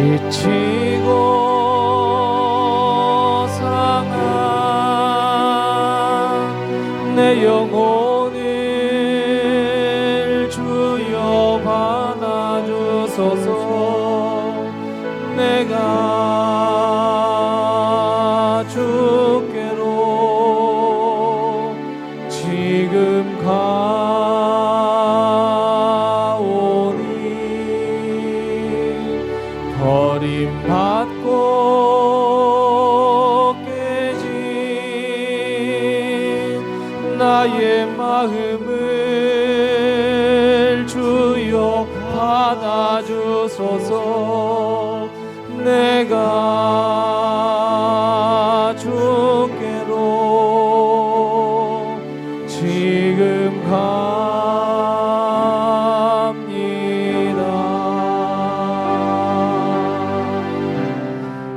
지치고 상한 내 영혼을 주여 받아주소서. 내가 주께로 지금 가오니 버림받고 깨진 나의 마음을 주여 받아주소서. 내가 주께로 지금 갑니다.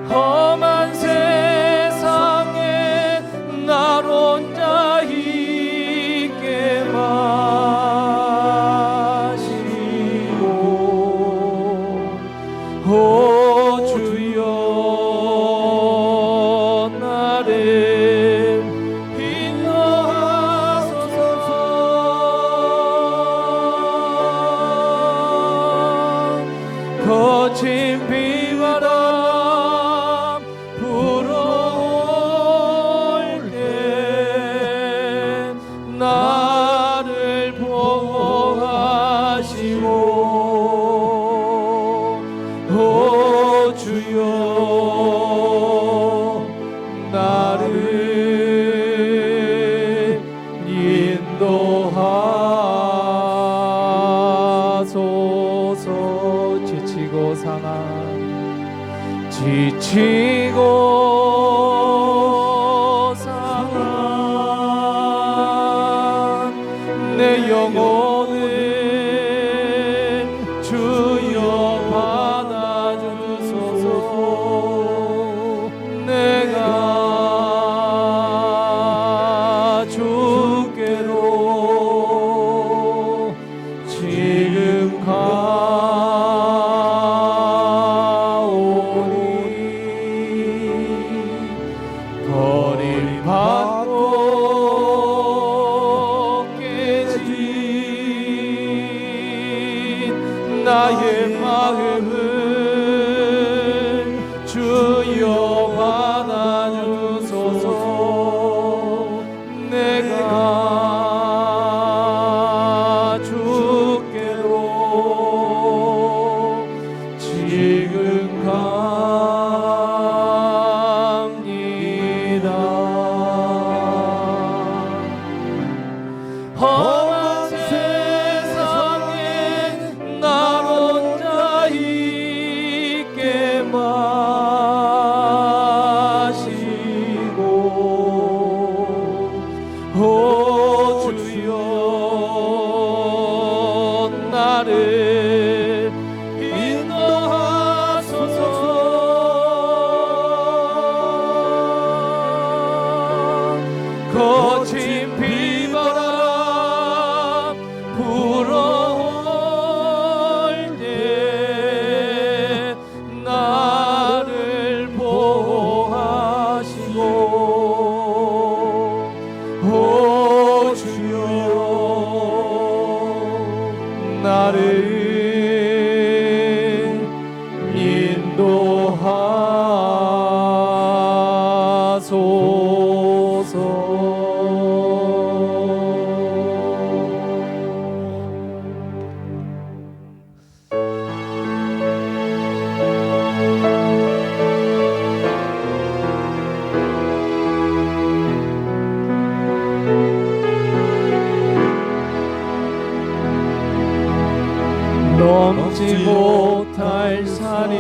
험한 세상에 날 혼자 있게 마시고 오 주여 나를 인도하소서. 거친 비바람 불어올 때 나를 보호하시고 오 주여 나를 인도하소서. 지치고 상한 내 영혼을 주여 받아주소서. 내가 주께로 지금 가오니 버림받고 깨진 나의 마음을 주여 받아주소서. 내가 주께로 지금 갑니다. 험한 세상에 날 혼자 있게 마시고 오 주여 나를 인도하소서. 거친 비바람 불어올 때 나를 보호하시고 오 주여 나를 넘지 못할 산이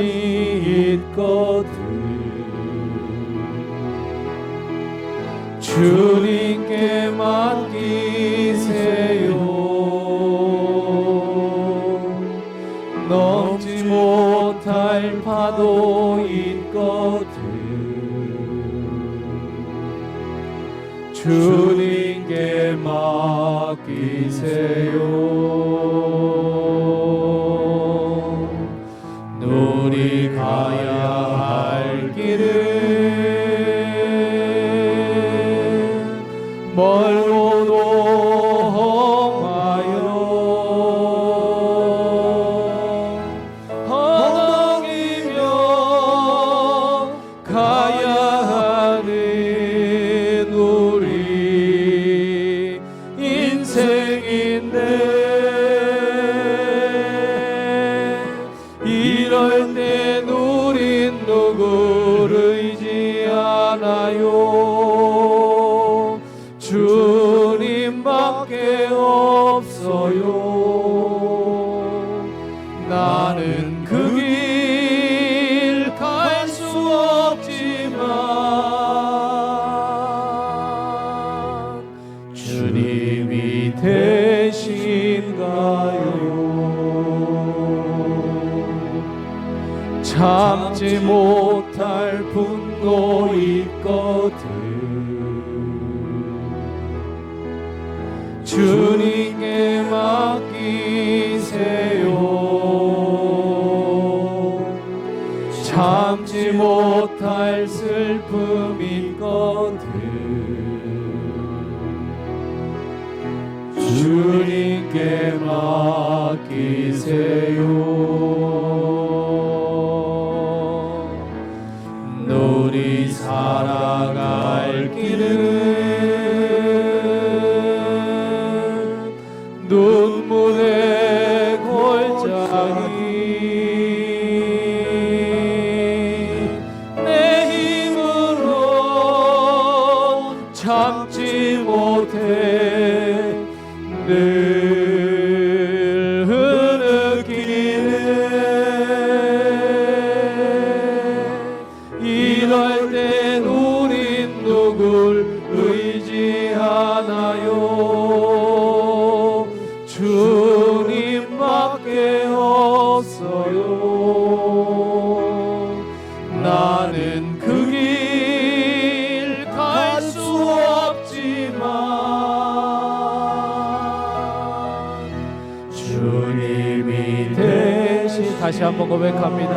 있거든 주님께 맡기세요. 넘지 못할 파도 있거든 주님께 맡기세요. 우리 가 이럴 땐 우린 누구를 의지하나요? 주님밖에 없어요. 나는 그 길 갈 수 없지만 주님이 되신가요? 참지 못할 분노 있거든 주님께 맡기세요. 참지 못할 슬픔 있거든 주님께 맡기세요. 너리 살아갈 길은 눈물의 골짜기 내 힘으로 참지 못해 늘 흐느끼네. 이럴 땐 우린 누굴 의지하나요? 주님밖에 없어요. 나는 그 길 갈 수 없지만 주님이 대신 다시 한번 고백합니다.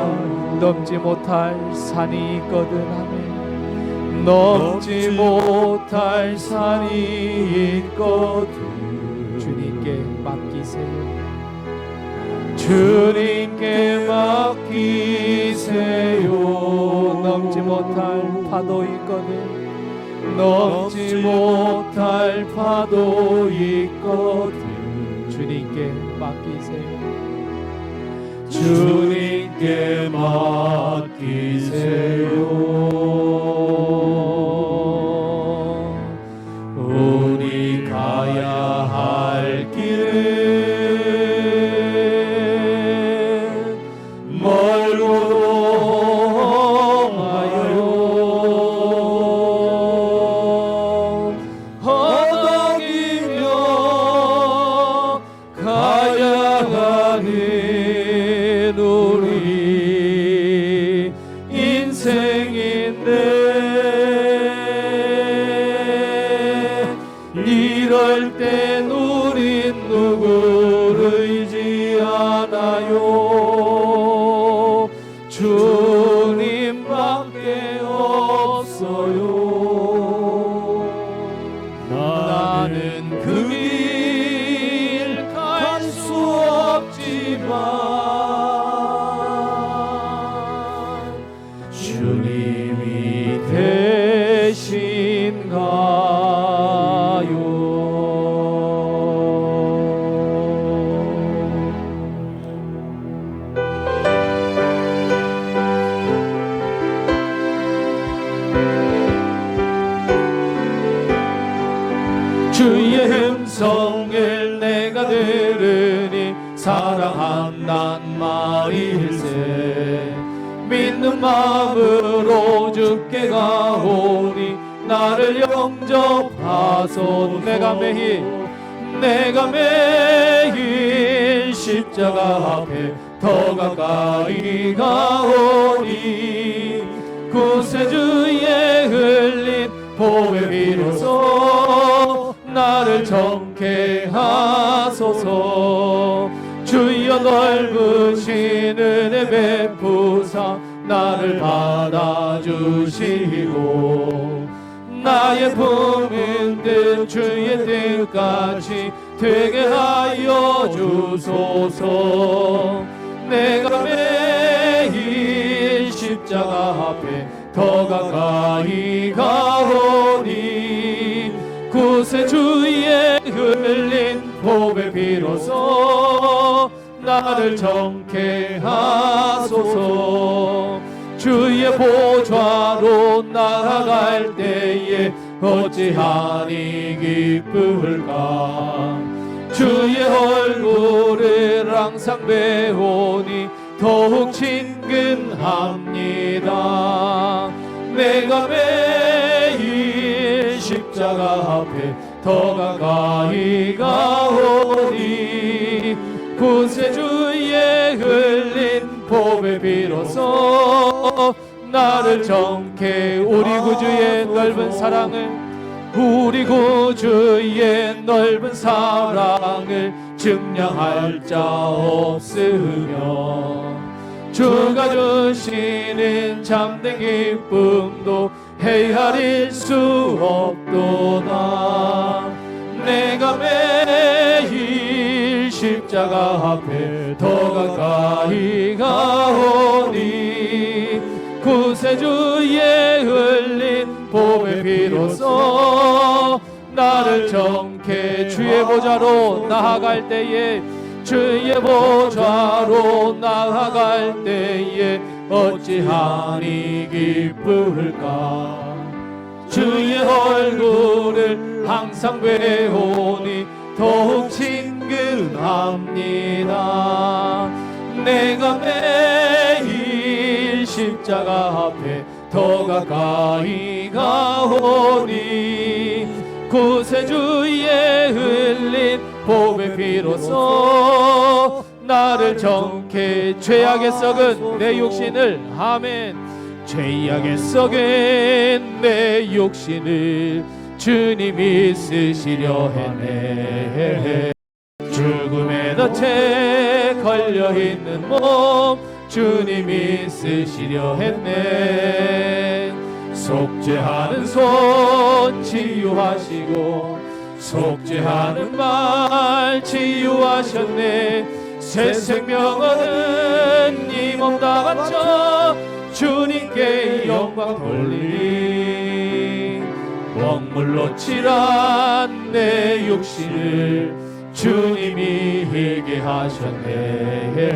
넘지 못할 산이 있거든 하면 넘지 못할 산이 있거든 주님께 맡기세요. 주님께 맡기세요. 넘지 못할 파도 있거든 넘지 못할 파도 있거든 주님께 맡기세요. 주님께 맡기세요. 우리 가야 할 길은 멀고도 많아요. 허덕이며 가야 하는 우리 인생인데 이럴 땐 우린 누구를 의지하나요? 주님밖에 없어요. 나는 그 길 갈 수 없지만 주님이 되신가요? 주의 음성을 내가 들으니 사랑한단 말일세. 믿는 마음으로 주께 가오니 나를 영접하소. 내가 매일 십자가 앞에 더 가까이 가오니 구세주의 흘린 보배 비로소 나를 정케 하소서. 주여 넓으신 은혜 베푸사 나를 받아주시고 나의 품은 뜻 주의 뜻같이 되게 하여 주소서. 내가 매일 십자가 앞에 더 가까이 가오니 구세주의 흘린 보배 비로소 나를 정케 하소서. 주의 보좌로 나아갈 때에 어찌하니 기쁠까. 주의 얼굴을 항상 배우니 더욱 친근합니다. 내가 매일 십자가 앞에 더 가까이 가오니 구세주의 흘린 보배 비로소 나를 정케 우리 구주의 넓은 사랑을 우리 구주의 넓은 사랑을 증량할 자 없으며 주가 주시는 참된 기쁨도 헤아릴 수 없도다. 내가 매일 십자가 앞에 더 가까이 가오니 구세주의 흘린 보배 비로소 나를 정케 주의 보좌로 나아갈 때에 주의 보좌로 나아갈 때에 어찌하니 기쁠까. 주의 얼굴을 항상 배우니 더욱 친근합니다. 내가 매일 십자가 앞에 더 가까이 가오니 구세주의 흘린 보배 비로소 나를 정케 죄악에 썩은 내 육신을 아멘 죄악에 썩은 내 육신을 주님이 쓰시려 했네. 죽음의 덫에 걸려있는 몸 주님이 쓰시려 했네. 속죄하는 손 치유하시고 속죄하는 말 치유하셨네. 새 생명 얻은 이 몸 다 바쳐 주님께 영광 돌리니 먹물로 칠한 내 육신을 주님이 희게 하셨네.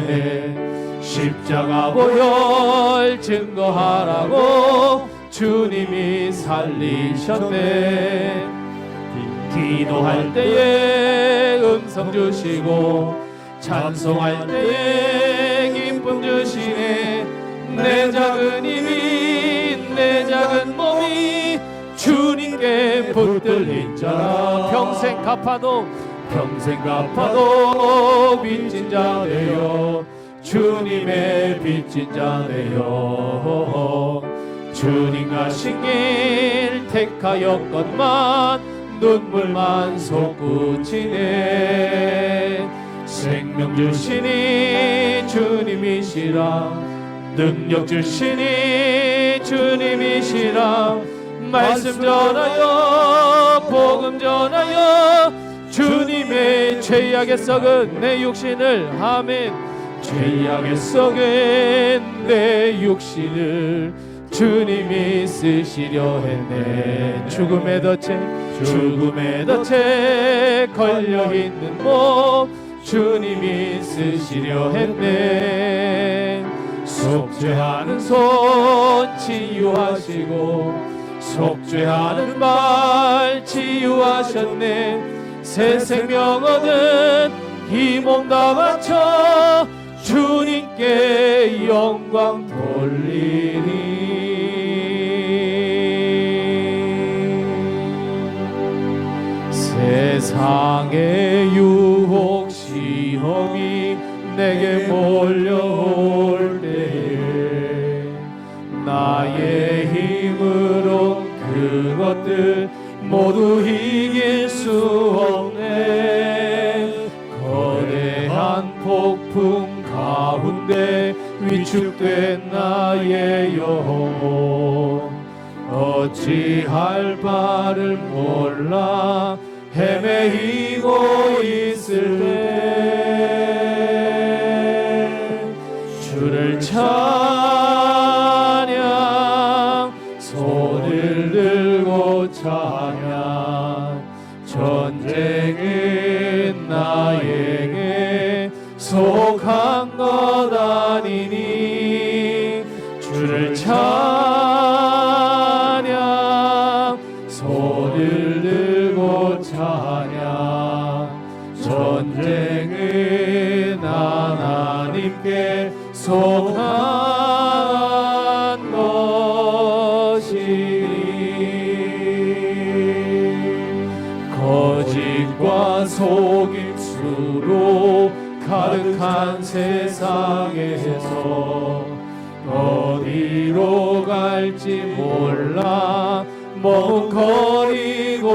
십자가 보혈 증거하라고 주님이 살리셨네. 기도할 때에 음성 주시고 찬송할 때에 기쁨 주시네. 내 작은 힘이 내 작은 몸이 주님께 붙들린 자라 평생 갚아도 빚진 자 되어 주님의 빚진 자 되어 주님 가신 길 택하였건만 눈물만 솟구치네. 생명 주시니 주님이시라 능력 주시니 주님이시라 말씀 전하여 복음 전하여 주님의 죄악에 썩은 내 육신을 아멘 죄악에 썩은 내 육신을 주님이 쓰시려 했네. 죽음의 덫에 걸려있는 몸 주님이 쓰시려 했네. 속죄하는 손 치유하시고 속죄하는 말 치유하셨네. 새 생명 얻은 이 몸 다 바쳐 주님께 영광 돌리니. 세상의 유혹 시험이 내게 몰려올 때에 나의 힘으로 그것들 모두 이길 수 없네. 거대한 폭풍 가운데 위축된 나의 영혼 어찌할 바를 몰라 헤매이고 있을 때 주를 찬양 손을 들고 찬양 전쟁은 나에게 속한 것 아니니 주를 찬양 어디로 갈지 몰라 머뭇거리고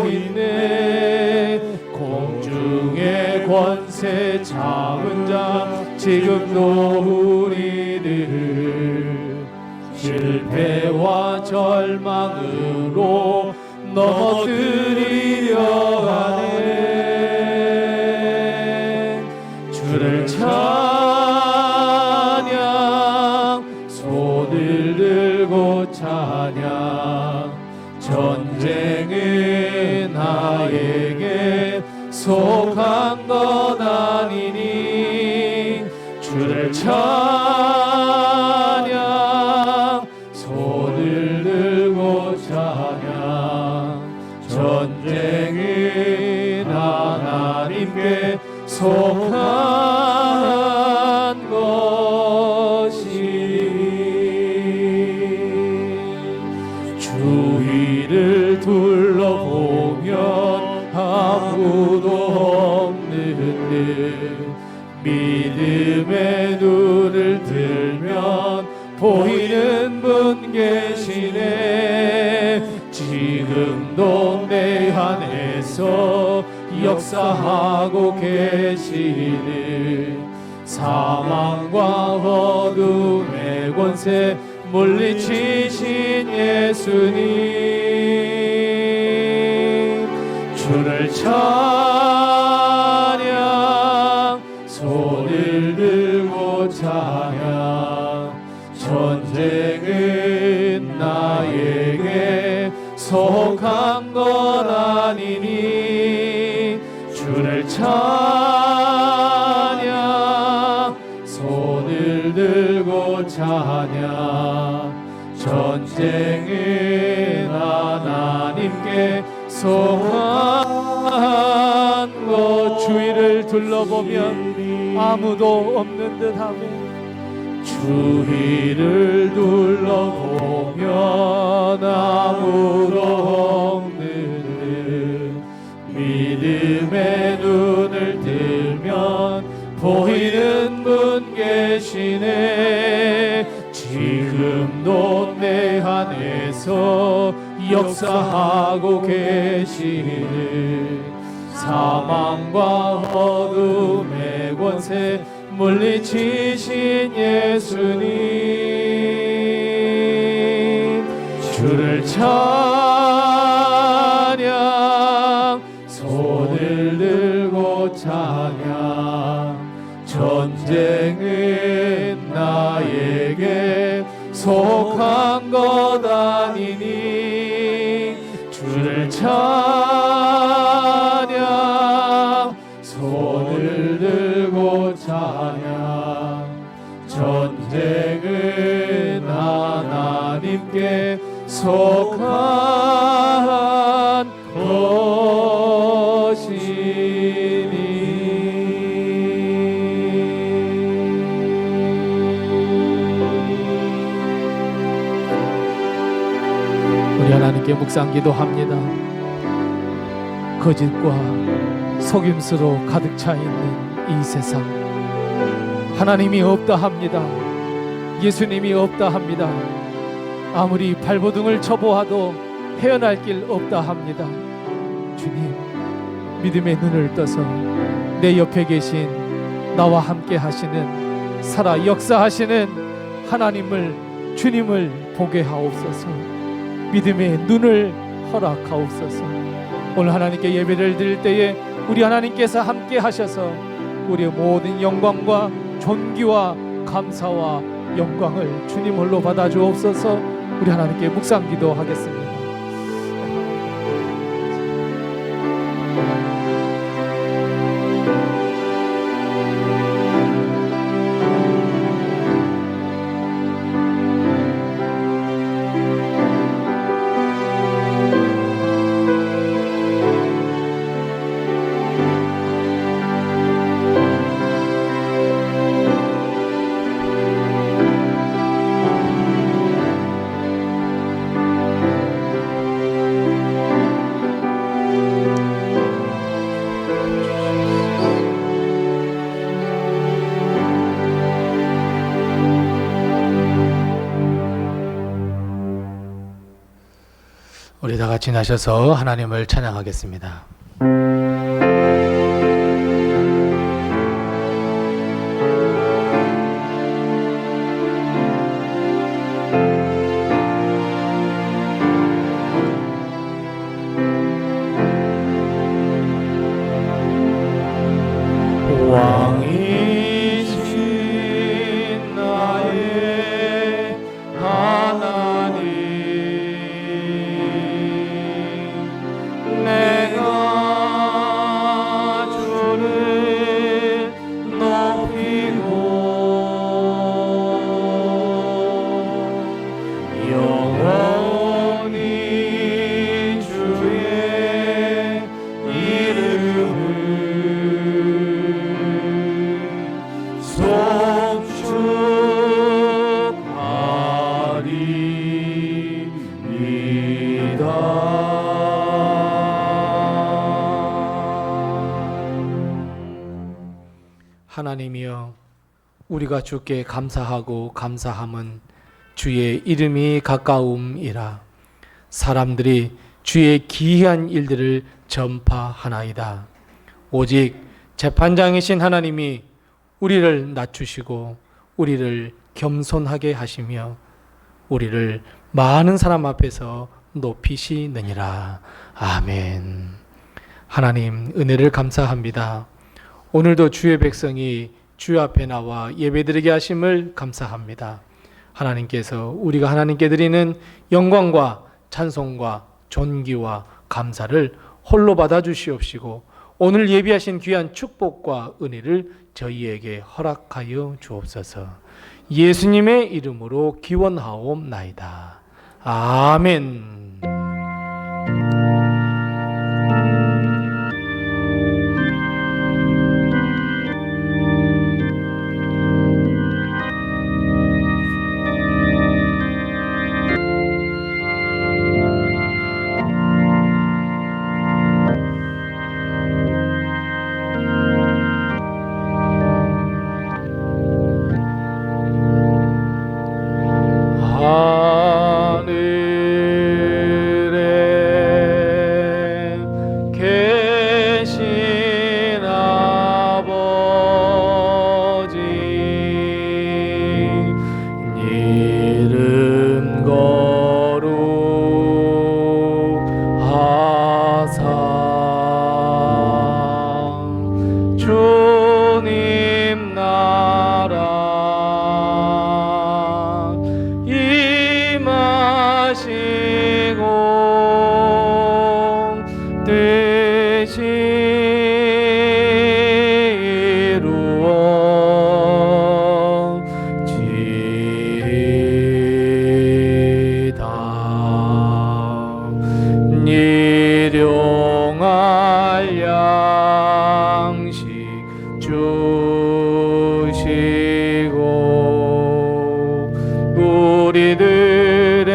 있네. 공중의 권세 잡은 자 지금도 우리들을 실패와 절망으로 넘어뜨리려 하네. 주를 찬양, 손을 들고 찬양. 전쟁은 나에게 속한 것 아니니. 주를 찬양, 손을 들고 찬양. 전쟁은 하나님께 속한 것이니. 주위를 둘러보면 아무도 없는데 믿음의 눈을 들면 보이는 분 계시네. 지금도 내 안에서 역사하고 계시는 사망과 어둠의 권세 물리치신 예수님. 주를 찬양, 손을 들고 찬양. 전쟁은 나에게 속한 것 아니니. 주를 찬양, 손을 들고 찬양. 전쟁은 하나님께 속한 것. 주위를 둘러보면 아무도 없는 듯하며 주위를 둘러보면 아무도 없는 듯 믿음의 눈을 들면 보이는 분 계시네. 지금도 내 안에서 역사하고 계시는 사망과 어둠의 권세 물리치신 예수님. 주를 찬양, 손을 들고 찬양. 전쟁은 나에게 속한 것 아니니. 주를 찬양, 손을 들고 찬양. 전쟁은 하나님께 속한 것이니. 우리 하나님께 묵상기도합니다. 거짓과 속임수로 가득 차 있는 이 세상, 하나님이 없다 합니다. 예수님이 없다 합니다. 아무리 발버둥을 쳐보아도 헤어날 길 없다 합니다. 주님, 믿음의 눈을 떠서 내 옆에 계신 나와 함께 하시는 살아 역사하시는 하나님을, 주님을 보게 하옵소서. 믿음의 눈을 허락하옵소서. 오늘 하나님께 예배를 드릴 때에 우리 하나님께서 함께 하셔서 우리의 모든 영광과 존귀와 감사와 영광을 주님 홀로 받아 주옵소서. 우리 하나님께 묵상 기도하겠습니다. 우리 다 같이 나셔서 하나님을 찬양하겠습니다. 왕이신 나의 하나님, 내가 주를 높이고 영원히 주의 이름을 하나님이여, 우리가 주께 감사하고 감사함은 주의 이름이 가까움이라. 사람들이 주의 기이한 일들을 전파하나이다. 오직 재판장이신 하나님이 우리를 낮추시고 우리를 겸손하게 하시며 우리를 많은 사람 앞에서 높이시느니라. 아멘. 하나님, 은혜를 감사합니다. 오늘도 주의 백성이 주 앞에 나와 예배드리게 하심을 감사합니다. 하나님께서 우리가 하나님께 드리는 영광과 찬송과 존귀와 감사를 홀로 받아 주시옵시고 오늘 예비하신 귀한 축복과 은혜를 저희에게 허락하여 주옵소서. 예수님의 이름으로 기원하옵나이다. 아멘. 하늘에 계신 아버지, 이름 거룩하사 주님 나라 뜻이 이루어지이다. 일용할 양식 주시고 우리들의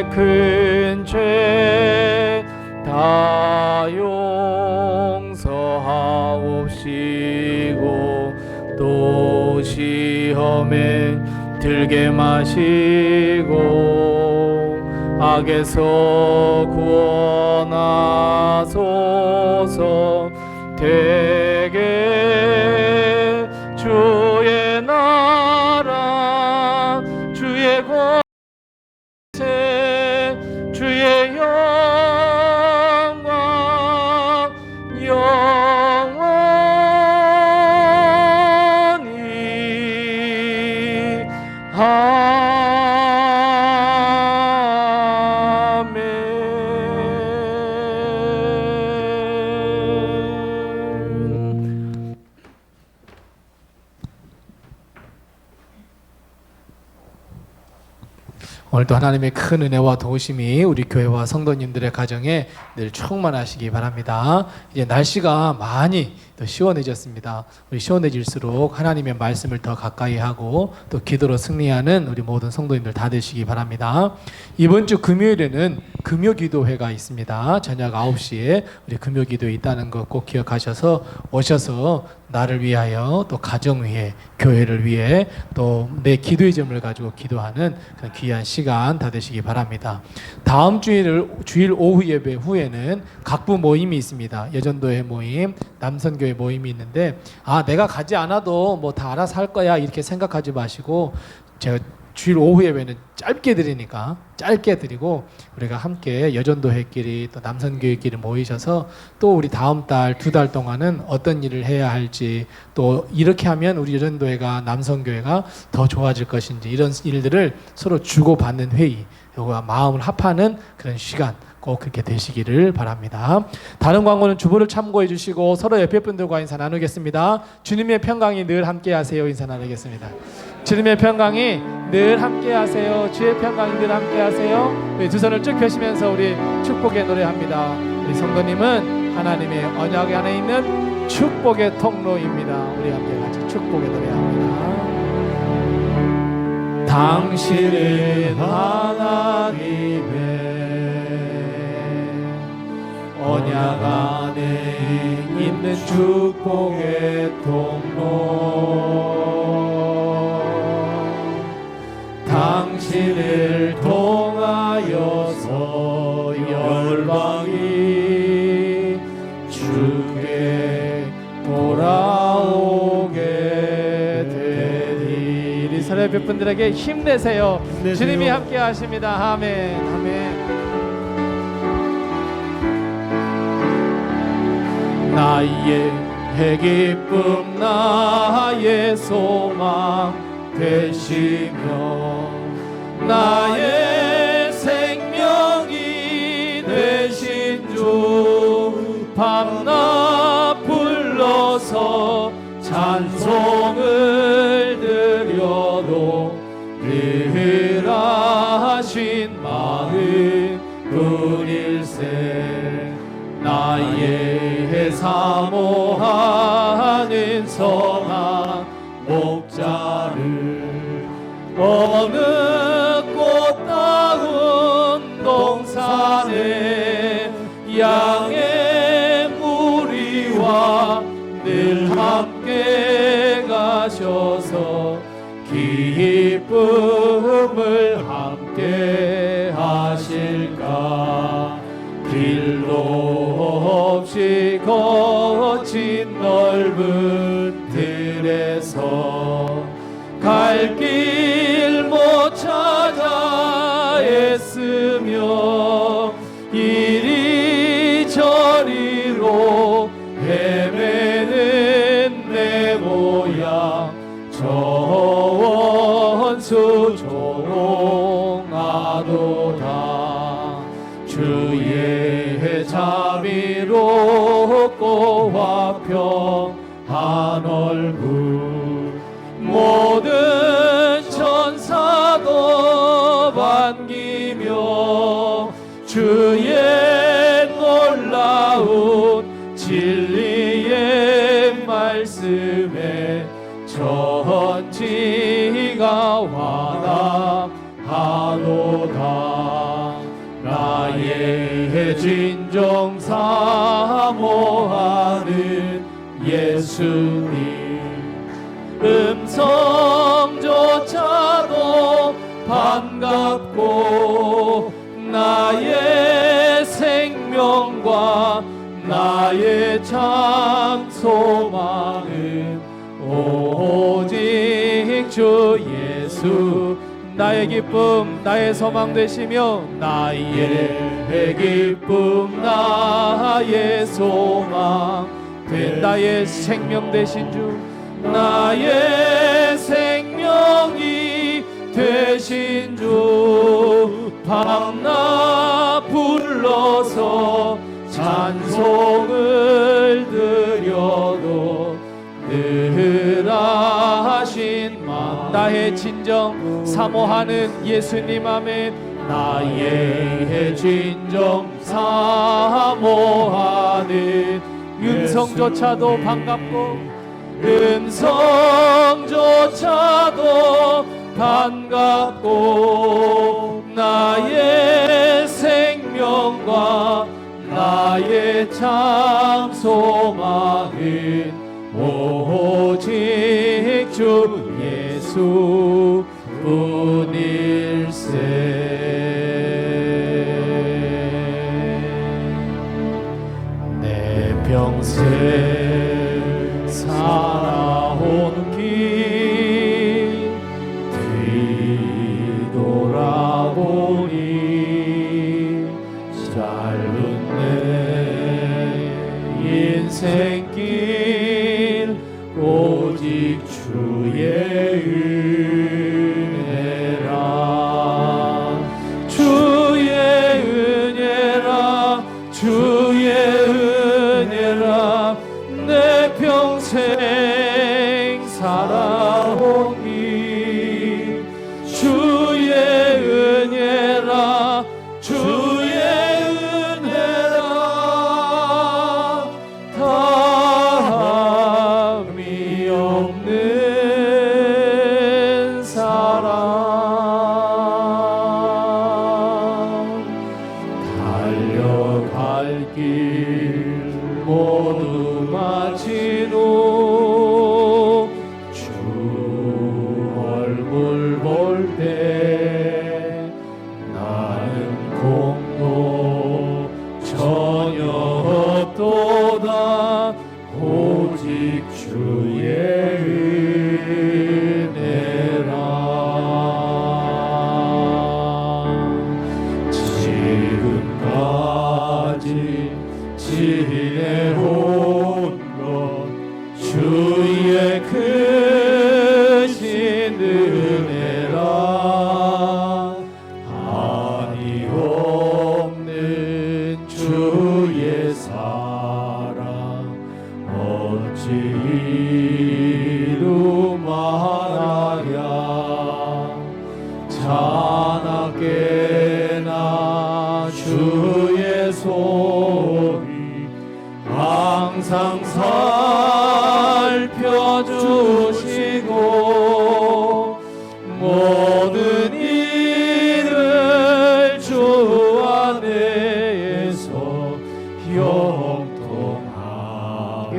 큰 죄 다 용서하옵시고 또 시험에 들게 마시고 악에서 구원하소서. 대개 주의 나라 주의 권세 주의 영광 영원히 아멘. 오늘도 하나님의 큰 은혜와 도우심이 우리 교회와 성도님들의 가정에 늘 충만하시기 바랍니다. 이제 날씨가 많이 더 시원해졌습니다. 우리 시원해질수록 하나님의 말씀을 더 가까이 하고 또 기도로 승리하는 우리 모든 성도님들 다 되시기 바랍니다. 이번 주 금요일에는 금요기도회가 있습니다. 저녁 9시에 우리 금요기도회 있다는 거 꼭 기억하셔서 오셔서 나를 위하여 또 가정 위해 교회를 위해 또 내 기도의 점을 가지고 기도하는 그런 귀한 시간 다 되시기 바랍니다. 다음 주일 오후 예배 후에는 각부 모임이 있습니다. 여전도회 모임, 남선교회 모임이 있는데 내가 가지 않아도 뭐 다 알아서 할 거야 이렇게 생각하지 마시고 제가 주일 오후 예배는 짧게 드리니까 짧게 드리고 우리가 함께 여전도회끼리 또 남선교회끼리 모이셔서 또 우리 다음 달 2달 동안은 어떤 일을 해야 할지 또 이렇게 하면 우리 여전도회가 남선교회가 더 좋아질 것인지 이런 일들을 서로 주고받는 회의, 요거 마음을 합하는 그런 시간 꼭 그렇게 되시기를 바랍니다. 다른 광고는 주보를 참고해 주시고 서로 옆에 분들과 인사 나누겠습니다. 주님의 평강이 늘 함께 하세요. 인사 나누겠습니다. 주님의 평강이 늘 함께 하세요. 주의 평강이 늘 함께 하세요. 우리 두 손을 쭉 펴시면서 우리 축복의 노래합니다. 우리 성도님은 하나님의 언약 안에 있는 축복의 통로입니다. 우리 함께 같이 축복의 노래합니다. 당신은 하나님의 언약 안에 있는 축복의 통로 당신을 통하여서 열방이 주께 돌아오게 되리. 이스라엘 백분들에게 힘내세요. 주님이 함께 하십니다. 아멘. 아멘. 나의 기쁨 나의 소망 되시며 나의 생명이 되신 주 밤낮 불러서 찬송을 드려도 늘 하신 마음 뿐일세 나의 사모하는 선한 목자를 어느 꽃다운 동산에 양의 무리와 늘 함께 가셔서 기쁨을 함께 하실까 길로 없이 거친 넓은 들에서 갈 길 못 찾아 애쓰며 이리저리로 헤매는 내 모양 저 원수 종아도다 주의 자비롭고 화평한 얼굴 모든 천사도 반기며 주의 놀라운 진리의 말씀에 전지가 완합하도다 나의 진정 사모하는 예수님 음성조차도 반갑고 나의 생명과 나의 참 소망은 오직 주 예수 나의 기쁨 나의 소망 되시며 나의 기쁨 나의 소망 된 나의 생명 되신 주 나의 생명이 되신 주 밤낮 불러서 찬송을 드려도 늘 하신 마 나의 진정 사모하는 예수님 아멘 나의 진정 사모하는 음성조차도 반갑고 음성조차도 반갑고 나의 생명 예수 뿐일세. 내 평생 살아온 길 뒤돌아보니 짧은 내 인생길 오직 주의 은혜라. 주의 은혜라. 주의 은혜라. 내 평생 살아온 길 주의 은혜라. 주의 은혜라. 다함이 없는 사랑 달려갈 길 모두 마치고 주 얼굴 볼 때 나는 공로 전혀 없도다. 오직 주의 은혜라. 지금까지 지내온 것 주의 크신 은혜라. 한이 없는 주의 사랑 어찌 이루마랴. 자나깨나 주의 손이 항상 살펴주시고 모든 일을 주 안에서 형통하게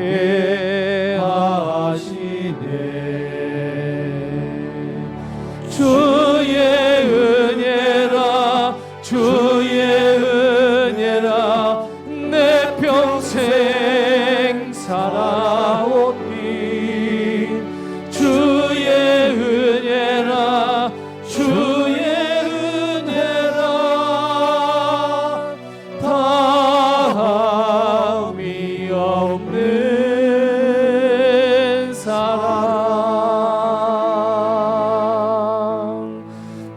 하시네. 주의 은혜라. 주의 은혜라. 내 평생 살아온 길 주의 은혜라. 주의 은혜라. 다함이 없는 사랑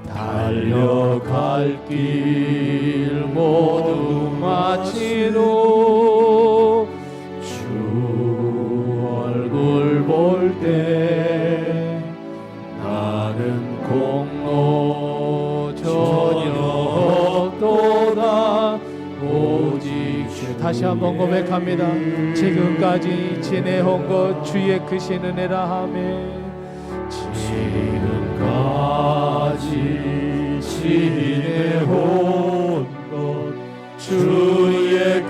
달려갈 길 모두 마치고 주 얼굴 볼 때 나는 공로 전혀 없도다. 오직 주. 다시 한번 고백합니다. 지금까지 지내온 것 주의 크신 은혜라 하매. 지금까지 지내온 것 주의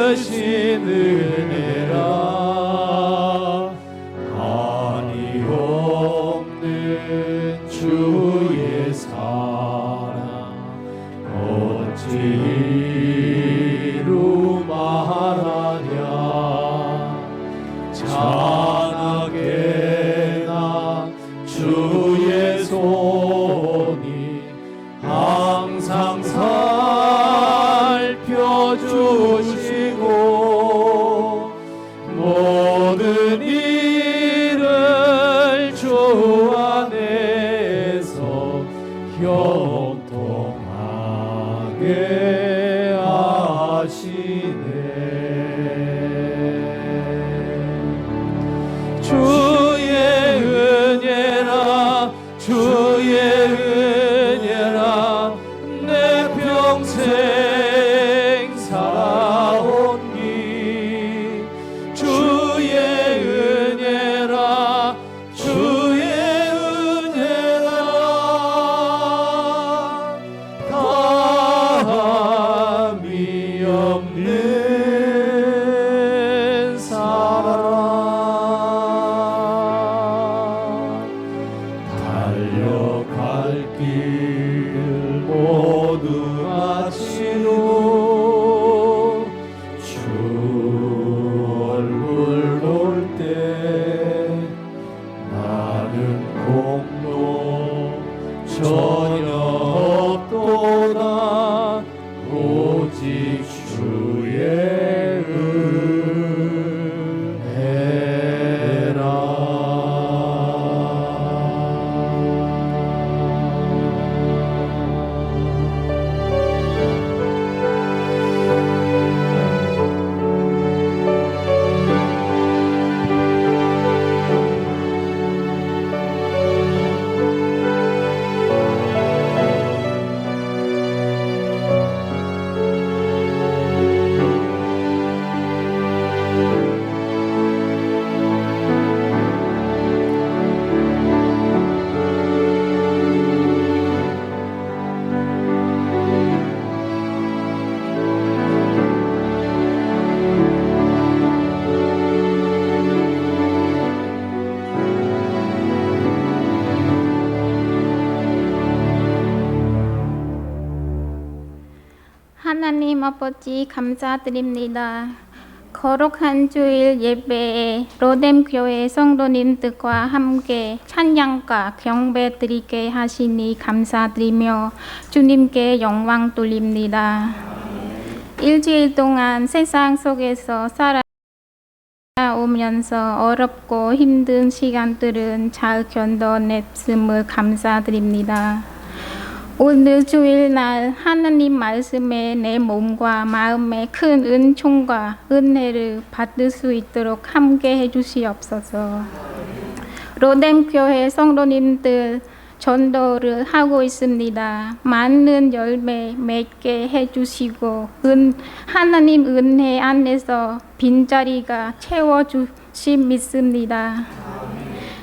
크신 은혜라. 한이 없는 주의 사랑 어찌 이루마랴. 자나깨나 주의 손이 항상 살펴주시고 모든 일을 주 안에서 형통하게 하시네. 주의 은혜라. 주의 은혜라. 내 평생 살아온 길 주의 은혜라. 주의 은혜라. 다함이 길 모두 마치고 주 얼굴 볼 때 나는 공로 전혀 없도다 오직 주의 하나님 아버지 감사드립니다. 거룩한 주일 예배에 로뎀교회 성도님들과 함께 찬양과 경배 드리게 하시니 감사드리며 주님께 영광 돌립니다. 일주일 동안 세상 속에서 살아오면서 어렵고 힘든 시간들은 잘 견뎌냈음을 감사드립니다. 오늘 주일날 하나님 말씀에 내 몸과 마음에 큰 은총과 은혜를 받을 수 있도록 함께 해주시옵소서. 로뎀교회 성도님들 전도를 하고 있습니다. 많은 열매 맺게 해주시고 하나님 은혜 안에서 빈자리가 채워주심 믿습니다.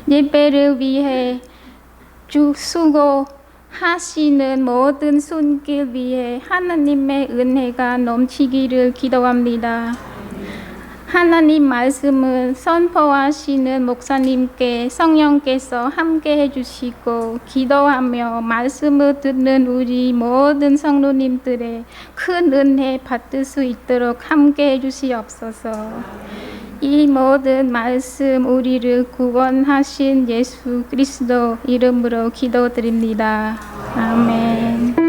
예배를 위해 수고 하시는 모든 손길 위에 하나님의 은혜가 넘치기를 기도합니다. 하나님 말씀을 선포하시는 목사님께 성령께서 함께 해주시고 기도하며 말씀을 듣는 우리 모든 성도님들의 큰 은혜 받을 수 있도록 함께 해주시옵소서. 이 모든 말씀 우리를 구원하신 예수 그리스도 이름으로 기도드립니다. 아멘.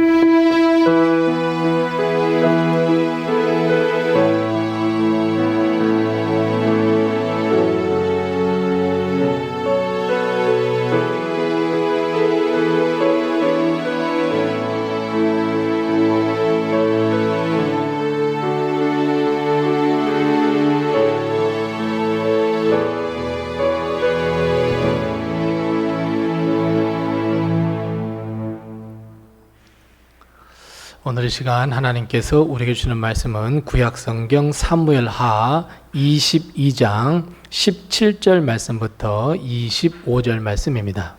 오늘 이 시간 하나님께서 우리에게 주는 말씀은 구약성경 사무엘하 22장 17절 말씀부터 25절 말씀입니다.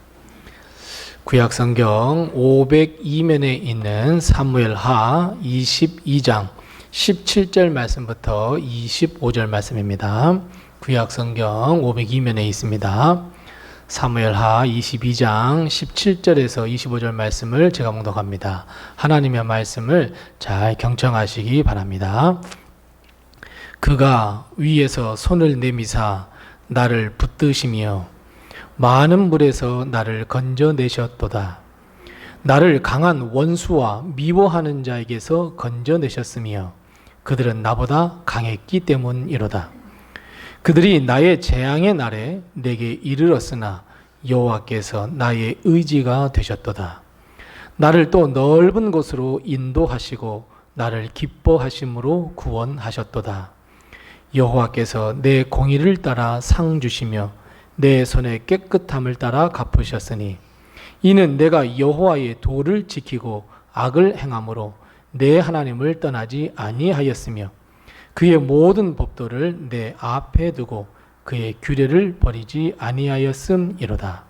구약성경 502면에 있는 사무엘하 22장 17절 말씀부터 25절 말씀입니다. 구약성경 502면에 있습니다. 사무엘하 22장 17절에서 25절 말씀을 제가 봉독합니다. 하나님의 말씀을 잘 경청하시기 바랍니다. 그가 위에서 손을 내미사 나를 붙드시며 많은 물에서 나를 건져내셨도다. 나를 강한 원수와 미워하는 자에게서 건져내셨으며 그들은 나보다 강했기 때문이로다. 그들이 나의 재앙의 날에 내게 이르렀으나 여호와께서 나의 의지가 되셨도다. 나를 또 넓은 곳으로 인도하시고 나를 기뻐하심으로 구원하셨도다. 여호와께서 내 공의를 따라 상 주시며 내 손의 깨끗함을 따라 갚으셨으니 이는 내가 여호와의 도를 지키고 악을 행함으로 내 하나님을 떠나지 아니하였으며 그의 모든 법도를 내 앞에 두고 그의 규례를 버리지 아니하였음이로다.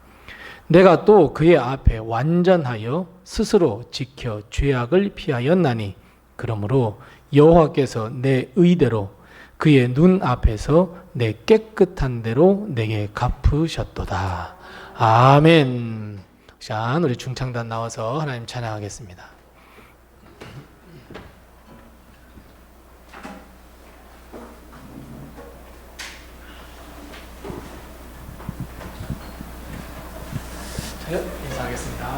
내가 또 그의 앞에 완전하여 스스로 지켜 죄악을 피하였나니 그러므로 여호와께서 내 의대로 그의 눈 앞에서 내 깨끗한 대로 내게 갚으셨도다. 아멘. 자, 우리 중창단 나와서 하나님 찬양하겠습니다. 자, 인사하겠습니다.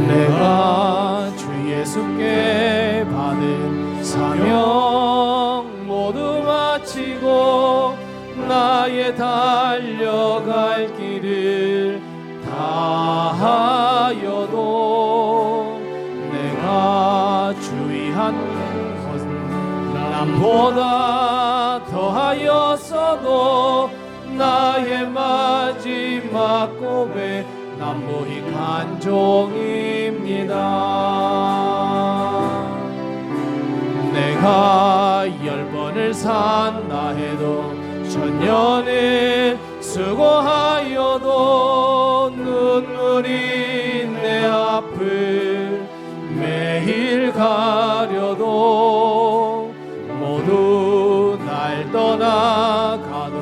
내가 주 예수께 받은 사명 모두 마치고 나의 달려갈 길을 다하여도 내가 주의한 것은 남보다 더하였어도 나의 마지막 고백 난 무익한 종입니다. 내가 10번을 산다 해도 천년을 수고하여도 눈물이 내 앞을 매일 가려도 모두 날 떠나가도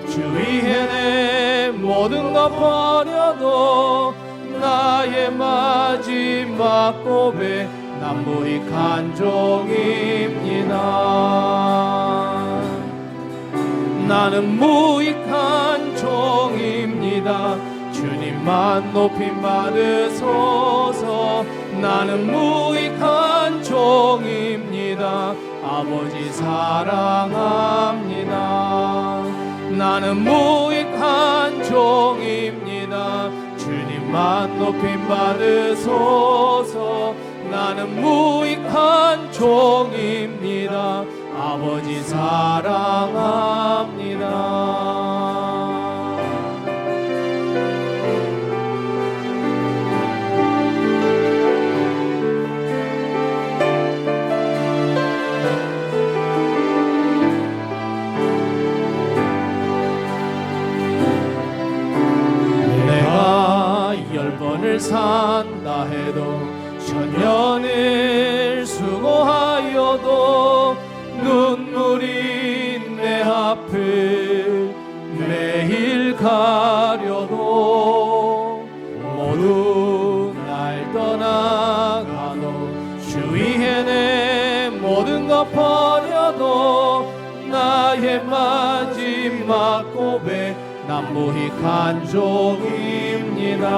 주 위에 내 모든 것 버려도 나의 마지막 고백 난 무익한 종입니다. 나는 무익한 종입니다. 주님만 높임 받으소서. 나는 무익한 종입니다. 아버지 사랑합니다. 나는 무익한 종입니다. 주님만 높임 받으소서. 나는 무익한 종입니다. 아버지 사랑합니다. 내가 10번을 산다 해도 천년을 수고하여도 눈물이 내 앞을 매일 가려도 모두 날 떠나가도 주 위에 내 모든 것 버려도 나의 마지막 고백 난 무익한 종입니다.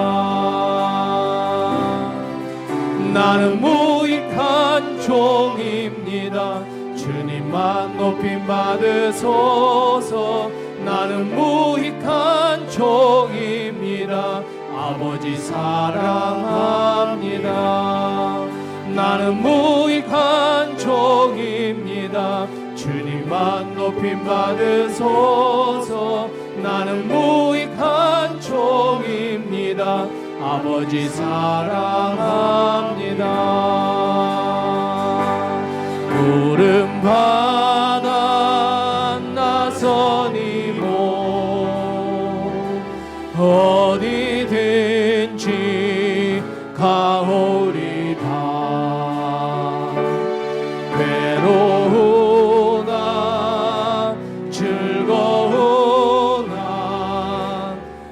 나는 무익한 종입니다. 주님만 높임 받으소서. 나는 무익한 종입니다. 아버지 사랑합니다. 나는 무익한 종입니다. 주님만 높임 받으소서. 나는 무익한 종입니다. 아버지 사랑합니다. 구름 바다 나선 이모 어디든지 가오리다. 괴로우나 즐거우나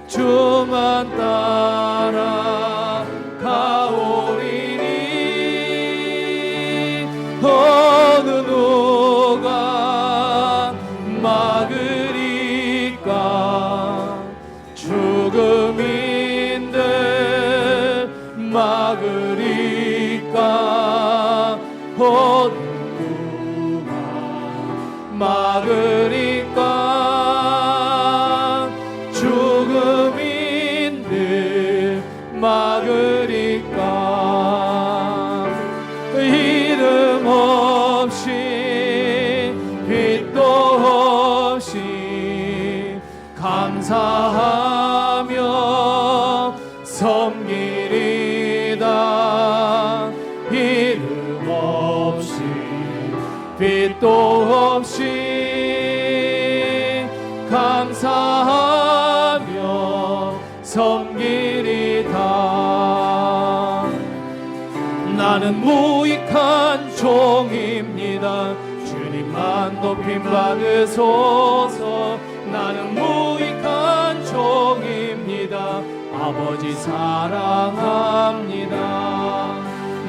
주만 따라 가오리니 어느 누가 막으리까. 죽음인들 막으리까. 어느 누가 막으리까. 죽음인들 막으리까. 이름 없이 빛도 없이 감사하며 섬기리다. 이름 없이 빛도 없이 감사하며 섬기리다. 나는 무익한 종입니다. 주님만 높임 받으소서. 나는 무익한 종입니다. 아버지 사랑합니다.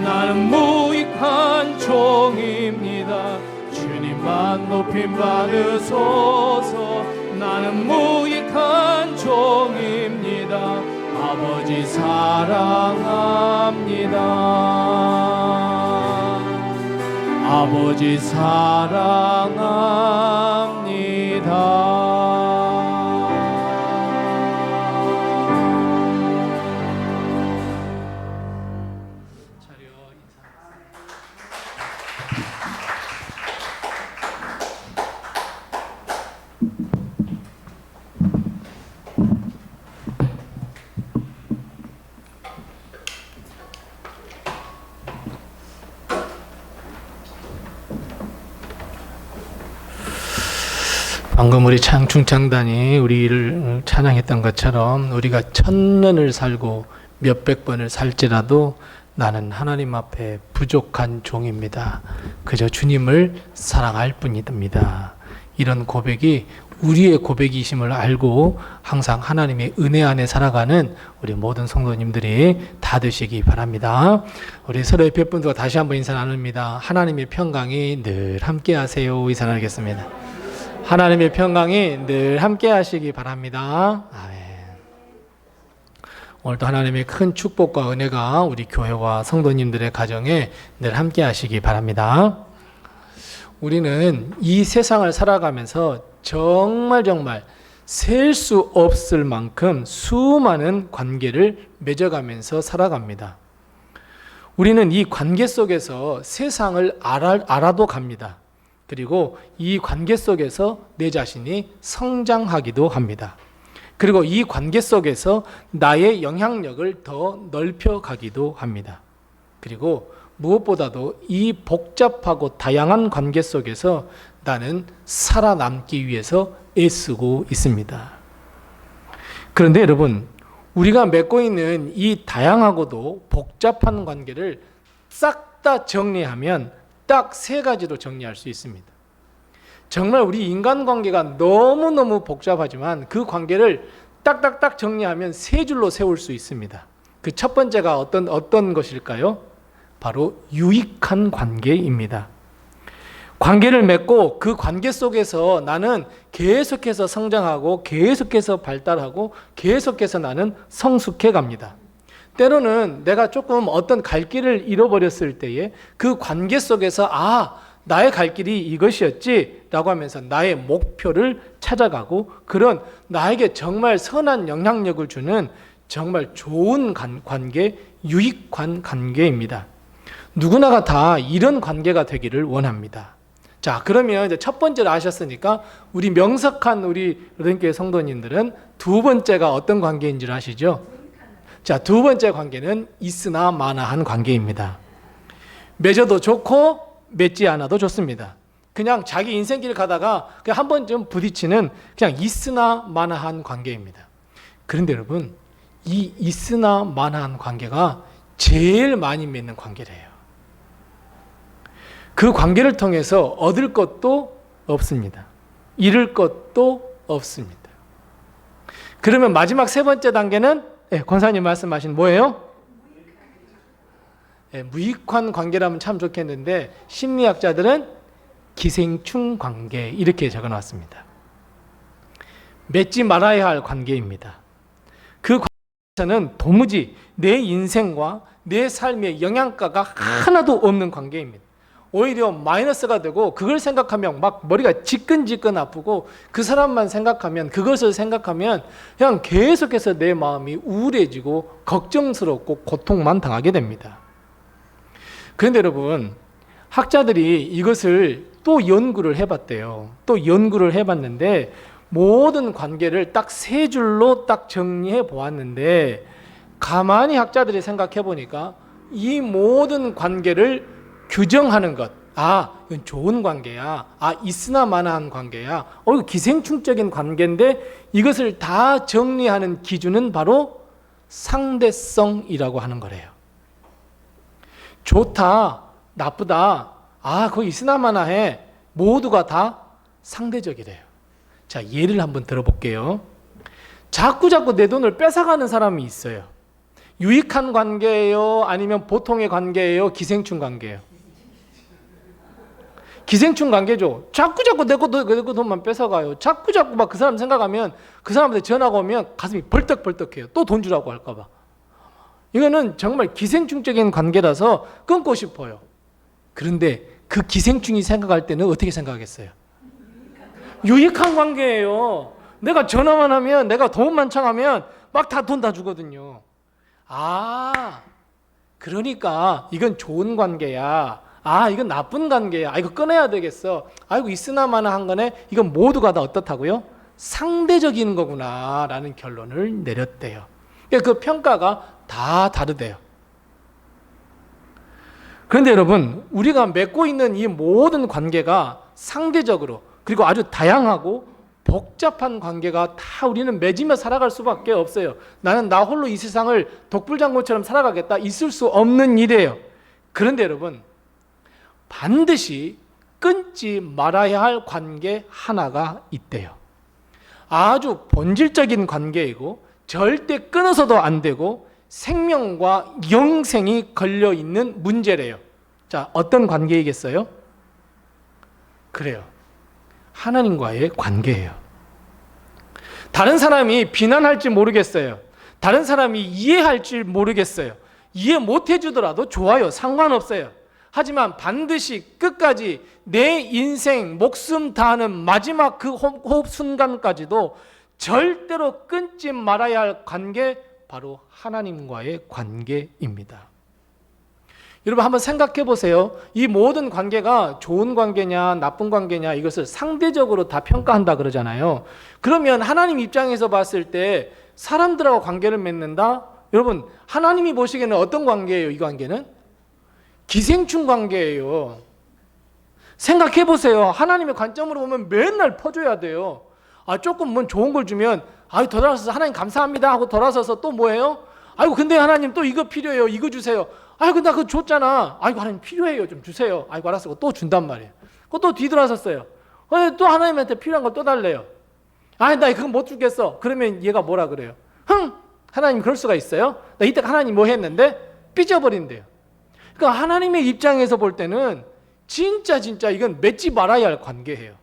나는 무익한 종입니다. 주님만 높임 받으소서. 나는 무익한 종입니다. 아버지 사랑합니다. 아버지 사랑합니다. 방금 우리 충창단이 우리를 찬양했던 것처럼 우리가 1000년을 살고 몇백 번을 살지라도 나는 하나님 앞에 부족한 종입니다. 그저 주님을 사랑할 뿐입니다. 이런 고백이 우리의 고백이심을 알고 항상 하나님의 은혜 안에 살아가는 우리 모든 성도님들이 다 되시기 바랍니다. 우리 서로의 뵙분들과 다시 한번 인사 나눕니다. 하나님의 평강이 늘 함께 하세요. 인사 나누겠습니다. 하나님의 평강이 늘 함께 하시기 바랍니다. 아멘. 오늘도 하나님의 큰 축복과 은혜가 우리 교회와 성도님들의 가정에 늘 함께 하시기 바랍니다. 우리는 이 세상을 살아가면서 정말 셀 수 없을 만큼 수많은 관계를 맺어가면서 살아갑니다. 우리는 이 관계 속에서 세상을 알아도 갑니다. 그리고 이 관계 속에서 내 자신이 성장하기도 합니다. 그리고 이 관계 속에서 나의 영향력을 더 넓혀가기도 합니다. 그리고 무엇보다도 이 복잡하고 다양한 관계 속에서 나는 살아남기 위해서 애쓰고 있습니다. 그런데 여러분, 우리가 맺고 있는 이 다양하고도 복잡한 관계를 싹 다 정리하면 딱 3가지로 정리할 수 있습니다. 정말 우리 인간관계가 너무너무 복잡하지만 그 관계를 딱딱딱 정리하면 3줄로 세울 수 있습니다. 그 첫 번째가 어떤 것일까요? 바로 유익한 관계입니다. 관계를 맺고 그 관계 속에서 나는 계속해서 성장하고 계속해서 발달하고 계속해서 나는 성숙해 갑니다. 때로는 내가 조금 어떤 갈 길을 잃어버렸을 때에 그 관계 속에서 나의 갈 길이 이것이었지 라고 하면서 나의 목표를 찾아가고 그런 나에게 정말 선한 영향력을 주는 정말 좋은 관계, 유익한 관계입니다. 누구나가 다 이런 관계가 되기를 원합니다. 자, 그러면 이제 첫 번째로 아셨으니까 우리 명석한 우리 로덴교회 성도님들은 두 번째가 어떤 관계인 줄 아시죠? 자, 두 번째 관계는 있으나 마나한 관계입니다. 맺어도 좋고 맺지 않아도 좋습니다. 그냥 자기 인생길 가다가 그냥 한 번쯤 부딪히는 그냥 있으나 마나한 관계입니다. 그런데 여러분, 이 있으나 마나한 관계가 제일 많이 맺는 관계래요. 그 관계를 통해서 얻을 것도 없습니다. 잃을 것도 없습니다. 그러면 마지막 3번째 단계는 권사님 말씀하신 뭐예요? 무익한 관계라면 참 좋겠는데 심리학자들은 기생충 관계 이렇게 적어놨습니다. 맺지 말아야 할 관계입니다. 그 관계에서는 도무지 내 인생과 내 삶의 영향가가 하나도 없는 관계입니다. 오히려 마이너스가 되고 그걸 생각하면 막 머리가 지끈지끈 아프고 그 사람만 생각하면 그것을 생각하면 그냥 계속해서 내 마음이 우울해지고 걱정스럽고 고통만 당하게 됩니다. 그런데 여러분, 학자들이 이것을 또 연구를 해봤대요. 또 연구를 해봤는데 모든 관계를 딱 3줄로 딱 정리해 보았는데 가만히 학자들이 생각해 보니까 이 모든 관계를 규정하는 것, 이건 좋은 관계야. 있으나 마나한 관계야. 이거 기생충적인 관계인데 이것을 다 정리하는 기준은 바로 상대성이라고 하는 거래요. 좋다, 나쁘다, 그거 있으나 마나해. 모두가 다 상대적이래요. 자, 예를 한번 들어볼게요. 자꾸 내 돈을 뺏어가는 사람이 있어요. 유익한 관계예요? 아니면 보통의 관계예요? 기생충 관계예요? 기생충 관계죠. 자꾸 내 돈만 뺏어가요. 자꾸 막 그 사람 생각하면 그 사람한테 전화가 오면 가슴이 벌떡벌떡해요. 또 돈 주라고 할까봐. 이거는 정말 기생충적인 관계라서 끊고 싶어요. 그런데 그 기생충이 생각할 때는 어떻게 생각하겠어요? 유익한 관계예요. 내가 전화만 하면, 내가 돈만 청하면 막 돈 다 주거든요. 그러니까 이건 좋은 관계야. 이건 나쁜 관계야. 이거 끊어야 되겠어. 이거 있으나 마나 한 거네. 이건 모두가 다 어떻다고요? 상대적인 거구나 라는 결론을 내렸대요. 그 평가가 다 다르대요. 그런데 여러분, 우리가 맺고 있는 이 모든 관계가 상대적으로, 그리고 아주 다양하고 복잡한 관계가 다 우리는 맺으며 살아갈 수밖에 없어요. 나는 나 홀로 이 세상을 독불장군처럼 살아가겠다, 있을 수 없는 일이에요. 그런데 여러분, 반드시 끊지 말아야 할 관계 하나가 있대요. 아주 본질적인 관계이고 절대 끊어서도 안 되고 생명과 영생이 걸려있는 문제래요. 자, 어떤 관계이겠어요? 그래요. 하나님과의 관계예요. 다른 사람이 비난할지 모르겠어요. 다른 사람이 이해할지 모르겠어요. 이해 못 해주더라도 좋아요. 상관없어요. 하지만 반드시 끝까지 내 인생 목숨 다하는 마지막 그 호흡 순간까지도 절대로 끊지 말아야 할 관계, 바로 하나님과의 관계입니다. 여러분 한번 생각해 보세요. 이 모든 관계가 좋은 관계냐 나쁜 관계냐 이것을 상대적으로 다 평가한다 그러잖아요. 그러면 하나님 입장에서 봤을 때 사람들하고 관계를 맺는다? 여러분 하나님이 보시기에는 어떤 관계예요? 이 관계는? 기생충 관계예요. 생각해 보세요. 하나님의 관점으로 보면 맨날 퍼줘야 돼요. 조금 뭐 좋은 걸 주면 돌아서서 하나님 감사합니다 하고 돌아서서 또 뭐예요? 근데 하나님 또 이거 필요해요. 이거 주세요. 근데 나 그거 줬잖아. 하나님 필요해요. 좀 주세요. 알았어. 또 준단 말이에요. 또 뒤돌아섰어요. 또 하나님한테 필요한 걸 또 달래요. 나 그거 못 주겠어. 그러면 얘가 뭐라 그래요? 하나님 그럴 수가 있어요? 나 이때 하나님 뭐 했는데? 삐져버린대요. 그러니까 하나님의 입장에서 볼 때는 진짜 이건 맺지 말아야 할 관계예요.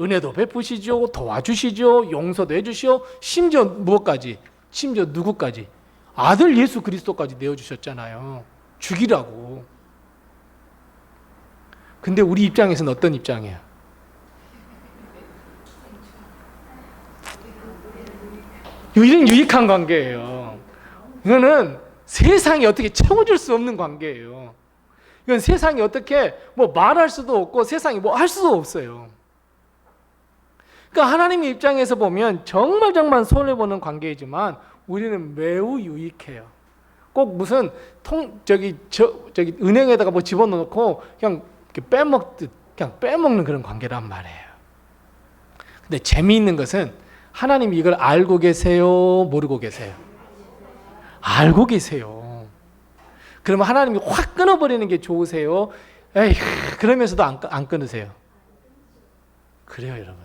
은혜도 베푸시죠. 도와주시죠. 용서도 해주시오. 심지어 무엇까지? 심지어 누구까지? 아들 예수 그리스도까지 내어주셨잖아요. 죽이라고. 근데 우리 입장에서는 어떤 입장이에요? 이런 유익한 관계예요. 이거는 세상이 어떻게 채워줄 수 없는 관계예요. 이건 세상이 어떻게 뭐 말할 수도 없고 세상이 뭐 할 수도 없어요. 그러니까 하나님의 입장에서 보면 정말 손해보는 관계이지만 우리는 매우 유익해요. 꼭 무슨 은행에다가 뭐 집어넣고 그냥 빼먹듯 그냥 빼먹는 그런 관계란 말이에요. 근데 재미있는 것은 하나님이 이걸 알고 계세요? 모르고 계세요? 알고 계세요. 그러면 하나님이 확 끊어버리는 게 좋으세요? 그러면서도 안 끊으세요? 그래요, 여러분.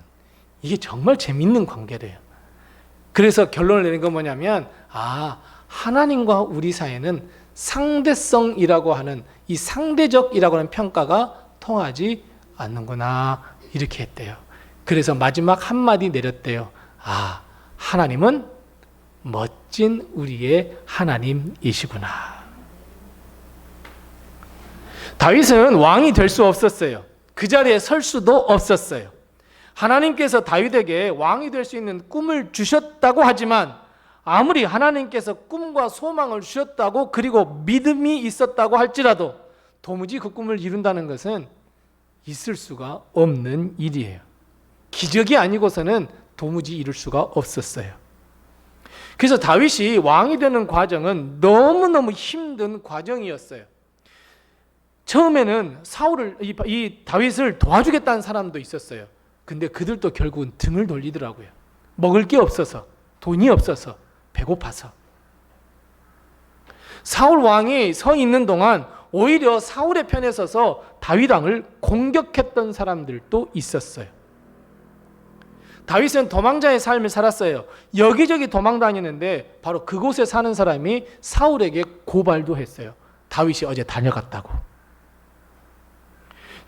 이게 정말 재밌는 관계래요. 그래서 결론을 내린 건 뭐냐면 하나님과 우리 사이에는 상대성이라고 하는 이 상대적이라고 하는 평가가 통하지 않는구나 이렇게 했대요. 그래서 마지막 한마디 내렸대요. 하나님은 멋진 우리의 하나님이시구나. 다윗은 왕이 될 수 없었어요. 그 자리에 설 수도 없었어요. 하나님께서 다윗에게 왕이 될 수 있는 꿈을 주셨다고 하지만 아무리 하나님께서 꿈과 소망을 주셨다고 그리고 믿음이 있었다고 할지라도 도무지 그 꿈을 이룬다는 것은 있을 수가 없는 일이에요. 기적이 아니고서는 도무지 이룰 수가 없었어요. 그래서 다윗이 왕이 되는 과정은 너무너무 힘든 과정이었어요. 처음에는 사울을 이 다윗을 도와주겠다는 사람도 있었어요. 근데 그들도 결국은 등을 돌리더라고요. 먹을 게 없어서, 돈이 없어서, 배고파서. 사울 왕이 서 있는 동안 오히려 사울의 편에 서서 다윗 왕을 공격했던 사람들도 있었어요. 다윗은 도망자의 삶을 살았어요. 여기저기 도망다니는데 바로 그곳에 사는 사람이 사울에게 고발도 했어요. 다윗이 어제 다녀갔다고.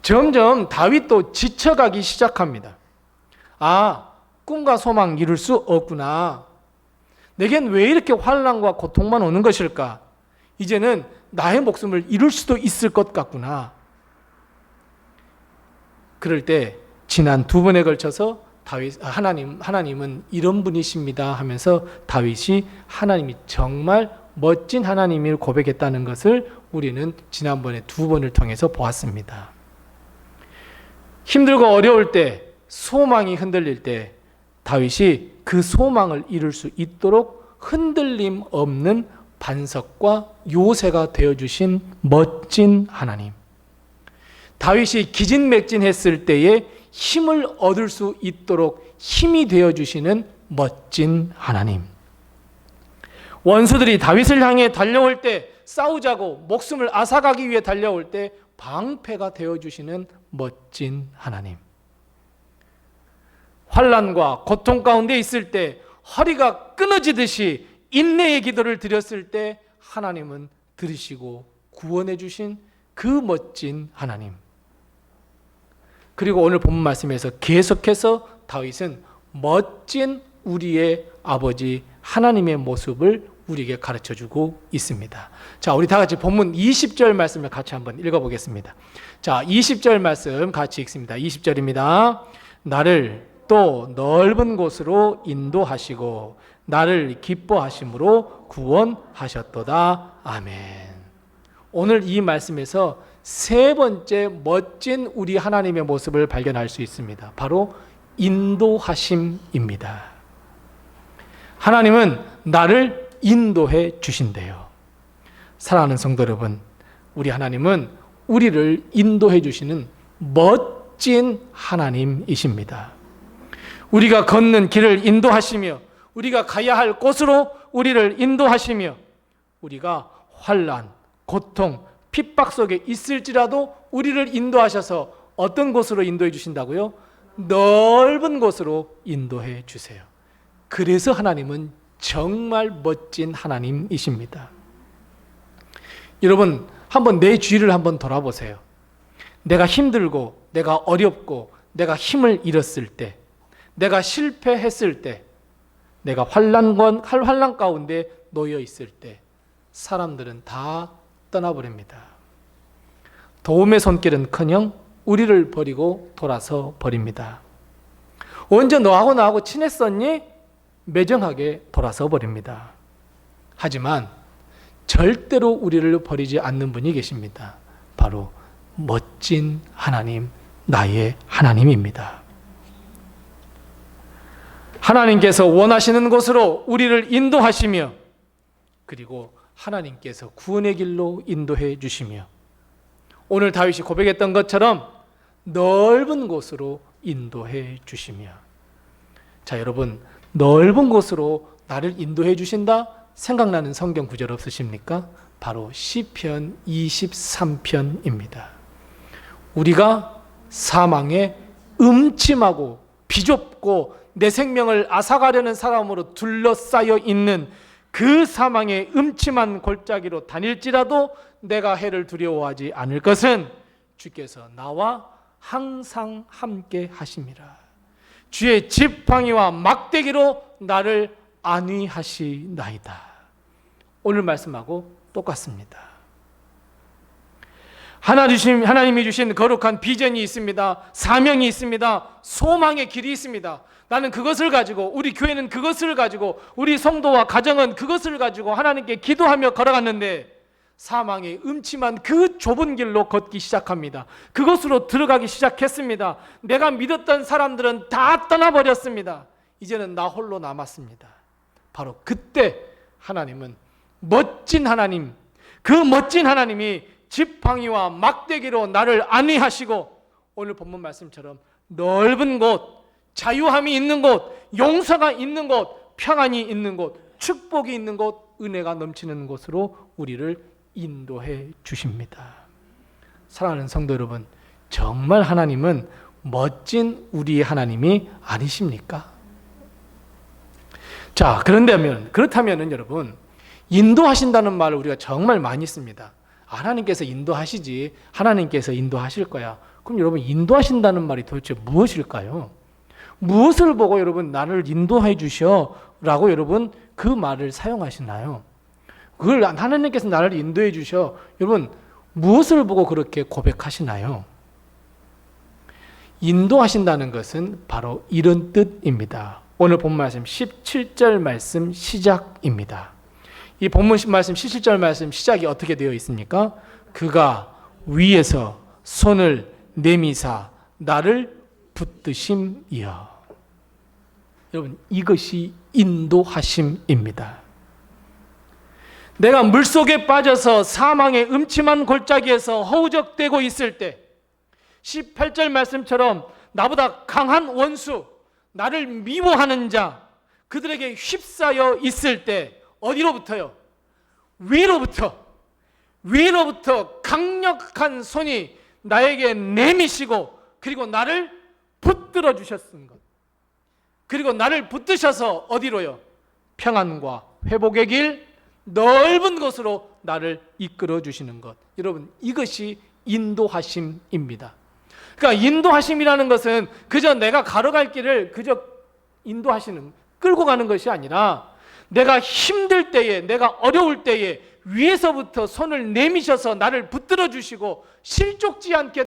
점점 다윗도 지쳐가기 시작합니다. 아, 꿈과 소망 이룰 수 없구나. 내겐 왜 이렇게 환난과 고통만 오는 것일까? 이제는 나의 목숨을 잃을 수도 있을 것 같구나. 그럴 때 지난 2번에 걸쳐서 하나님은 이런 분이십니다 하면서 다윗이 하나님이 정말 멋진 하나님을 고백했다는 것을 우리는 지난번에 2번을 통해서 보았습니다. 힘들고 어려울 때, 소망이 흔들릴 때 다윗이 그 소망을 이룰 수 있도록 흔들림 없는 반석과 요새가 되어주신 멋진 하나님. 다윗이 기진맥진했을 때에 힘을 얻을 수 있도록 힘이 되어주시는 멋진 하나님. 원수들이 다윗을 향해 달려올 때, 싸우자고 목숨을 앗아가기 위해 달려올 때 방패가 되어주시는 멋진 하나님. 환난과 고통 가운데 있을 때 허리가 끊어지듯이 인내의 기도를 드렸을 때 하나님은 들으시고 구원해 주신 그 멋진 하나님. 그리고 오늘 본문 말씀에서 계속해서 다윗은 멋진 우리의 아버지 하나님의 모습을 우리에게 가르쳐주고 있습니다. 자, 우리 다 같이 본문 20절 말씀을 같이 한번 읽어보겠습니다. 자, 20절 말씀 같이 읽습니다. 20절입니다. 나를 또 넓은 곳으로 인도하시고 나를 기뻐하심으로 구원하셨도다. 아멘. 오늘 이 말씀에서 세 번째 멋진 우리 하나님의 모습을 발견할 수 있습니다. 바로 인도하심입니다. 하나님은 나를 인도해 주신대요. 사랑하는 성도 여러분, 우리 하나님은 우리를 인도해 주시는 멋진 하나님이십니다. 우리가 걷는 길을 인도하시며 우리가 가야 할 곳으로 우리를 인도하시며 우리가 환난, 고통, 핍박 속에 있을지라도 우리를 인도하셔서 어떤 곳으로 인도해 주신다고요? 넓은 곳으로 인도해 주세요. 그래서 하나님은 정말 멋진 하나님이십니다. 여러분, 한번 내 주위를 한번 돌아보세요. 내가 힘들고 내가 어렵고 내가 힘을 잃었을 때, 내가 실패했을 때, 내가 환난 가운데 놓여 있을 때 사람들은 다 떠나버립니다. 도움의 손길은커녕 우리를 버리고 돌아서 버립니다. 언제 너하고 나하고 친했었니? 매정하게 돌아서 버립니다. 하지만 절대로 우리를 버리지 않는 분이 계십니다. 바로 멋진 하나님, 나의 하나님입니다. 하나님께서 원하시는 곳으로 우리를 인도하시며 그리고 하나님께서 구원의 길로 인도해 주시며 오늘 다윗이 고백했던 것처럼 넓은 곳으로 인도해 주시며, 자, 여러분, 넓은 곳으로 나를 인도해 주신다 생각나는 성경 구절 없으십니까? 바로 시편 23편입니다. 우리가 사망에 음침하고 비좁고 내 생명을 앗아가려는 사람으로 둘러싸여 있는 그 사망의 음침한 골짜기로 다닐지라도 내가 해를 두려워하지 않을 것은 주께서 나와 항상 함께 하심이라. 주의 지팡이와 막대기로 나를 안위하시나이다. 오늘 말씀하고 똑같습니다. 하나님이 주신 거룩한 비전이 있습니다. 사명이 있습니다. 소망의 길이 있습니다. 나는 그것을 가지고, 우리 교회는 그것을 가지고, 우리 성도와 가정은 그것을 가지고 하나님께 기도하며 걸어갔는데 사망의 음침한 그 좁은 길로 걷기 시작합니다. 그것으로 들어가기 시작했습니다. 내가 믿었던 사람들은 다 떠나버렸습니다. 이제는 나 홀로 남았습니다. 바로 그때 하나님은 멋진 하나님, 그 멋진 하나님이 지팡이와 막대기로 나를 안위하시고 오늘 본문 말씀처럼 넓은 곳, 자유함이 있는 곳, 용서가 있는 곳, 평안이 있는 곳, 축복이 있는 곳, 은혜가 넘치는 곳으로 우리를 인도해 주십니다. 사랑하는 성도 여러분, 정말 하나님은 멋진 우리 하나님이 아니십니까? 자, 그렇다면 여러분, 인도하신다는 말을 우리가 정말 많이 씁니다. 하나님께서 인도하시지, 하나님께서 인도하실 거야. 그럼 여러분, 인도하신다는 말이 도대체 무엇일까요? 무엇을 보고 여러분 나를 인도해 주셔 라고 여러분 그 말을 사용하시나요? 그걸 하나님께서 나를 인도해 주셔, 여러분 무엇을 보고 그렇게 고백하시나요? 인도하신다는 것은 바로 이런 뜻입니다. 오늘 본문 말씀 17절 말씀 시작입니다. 이 본문 말씀 17절 말씀 시작이 어떻게 되어 있습니까? 그가 위에서 손을 내미사 나를 붙드심이여. 여러분, 이것이 인도하심입니다. 내가 물속에 빠져서 사망의 음침한 골짜기에서 허우적대고 있을 때 18절 말씀처럼 나보다 강한 원수, 나를 미워하는 자, 그들에게 휩싸여 있을 때 어디로부터요? 위로부터 강력한 손이 나에게 내미시고 그리고 나를 붙들어 주셨은 것. 그리고 나를 붙드셔서 어디로요? 평안과 회복의 길, 넓은 곳으로 나를 이끌어 주시는 것. 여러분, 이것이 인도하심입니다. 그러니까 인도하심이라는 것은 그저 내가 걸어갈 길을 그저 인도하시는, 끌고 가는 것이 아니라 내가 힘들 때에, 내가 어려울 때에 위에서부터 손을 내미셔서 나를 붙들어 주시고 실족지 않게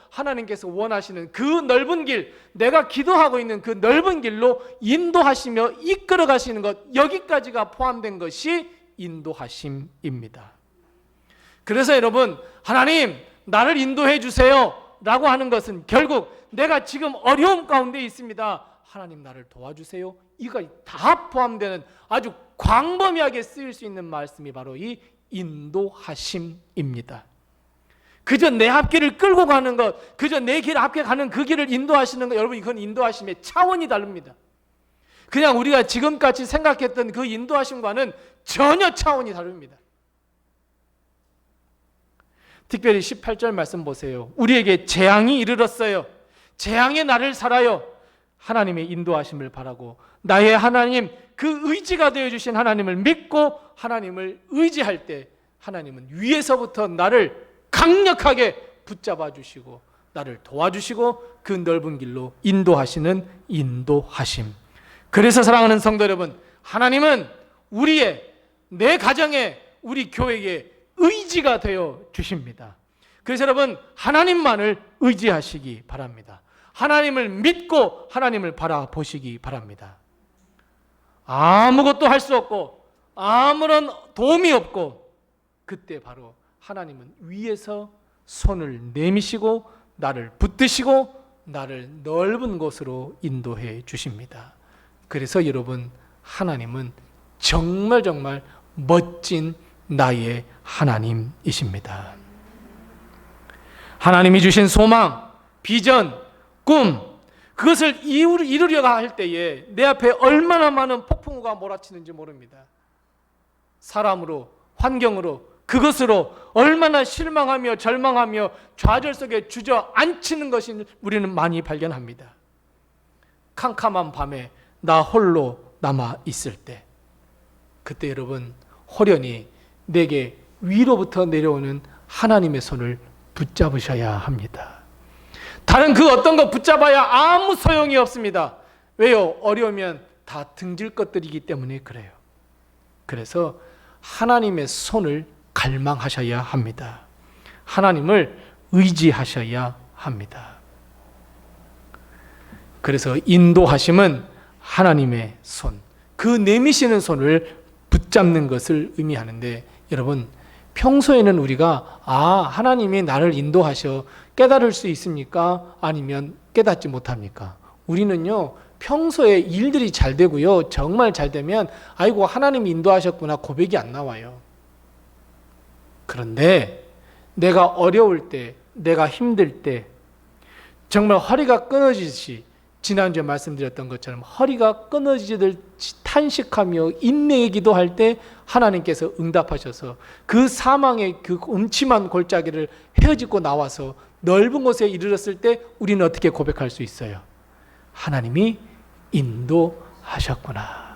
하나님께서 원하시는 그 넓은 길, 내가 기도하고 있는 그 넓은 길로 인도하시며 이끌어 가시는 것, 여기까지가 포함된 것이 인도하심입니다. 그래서 여러분, 하나님 나를 인도해 주세요 라고 하는 것은 결국 내가 지금 어려움 가운데 있습니다, 하나님 나를 도와주세요, 이거 다 포함되는 아주 광범위하게 쓰일 수 있는 말씀이 바로 이 인도하심입니다. 그저 내 앞길을 끌고 가는 것, 그저 내 길 앞에 가는 그 길을 인도하시는 것, 여러분 이건 인도하심의 차원이 다릅니다. 그냥 우리가 지금까지 생각했던 그 인도하심과는 전혀 차원이 다릅니다. 특별히 18절 말씀 보세요. 우리에게 재앙이 이르렀어요. 재앙의 날을 살아요. 하나님의 인도하심을 바라고 나의 하나님, 그 의지가 되어주신 하나님을 믿고 하나님을 의지할 때 하나님은 위에서부터 나를 강력하게 붙잡아 주시고 나를 도와주시고 그 넓은 길로 인도하시는 인도하심. 그래서 사랑하는 성도 여러분, 하나님은 우리의, 내 가정에, 우리 교회에 의지가 되어 주십니다. 그래서 여러분, 하나님만을 의지하시기 바랍니다. 하나님을 믿고 하나님을 바라보시기 바랍니다. 아무것도 할 수 없고 아무런 도움이 없고 그때 바로 하나님은 위에서 손을 내미시고 나를 붙드시고 나를 넓은 곳으로 인도해 주십니다. 그래서 여러분, 하나님은 정말 멋진 나의 하나님이십니다. 하나님이 주신 소망, 비전, 꿈, 그것을 이루려고 할 때에 내 앞에 얼마나 많은 폭풍우가 몰아치는지 모릅니다. 사람으로, 환경으로, 그것으로 얼마나 실망하며 절망하며 좌절 속에 주저앉히는 것을 우리는 많이 발견합니다. 캄캄한 밤에 나 홀로 남아 있을 때, 그때 여러분 호련히 내게 위로부터 내려오는 하나님의 손을 붙잡으셔야 합니다. 다른 그 어떤 거 붙잡아야 아무 소용이 없습니다. 왜요? 어려우면 다 등질 것들이기 때문에 그래요. 그래서 하나님의 손을 갈망하셔야 합니다. 하나님을 의지하셔야 합니다. 그래서 인도하심은 하나님의 손, 그 내미시는 손을 붙잡는 것을 의미하는데, 여러분 평소에는 우리가 하나님이 나를 인도하셔 깨달을 수 있습니까? 아니면 깨닫지 못합니까? 우리는요 평소에 일들이 잘 되고요, 정말 잘 되면 아이고 하나님이 인도하셨구나 고백이 안 나와요. 그런데 내가 어려울 때, 내가 힘들 때, 정말 허리가 끊어지듯이, 지난주에 말씀드렸던 것처럼 허리가 끊어지듯이 탄식하며 인내의 기도할 때 하나님께서 응답하셔서 그 사망의 그 음침한 골짜기를 헤어지고 나와서 넓은 곳에 이르렀을 때 우리는 어떻게 고백할 수 있어요? 하나님이 인도하셨구나.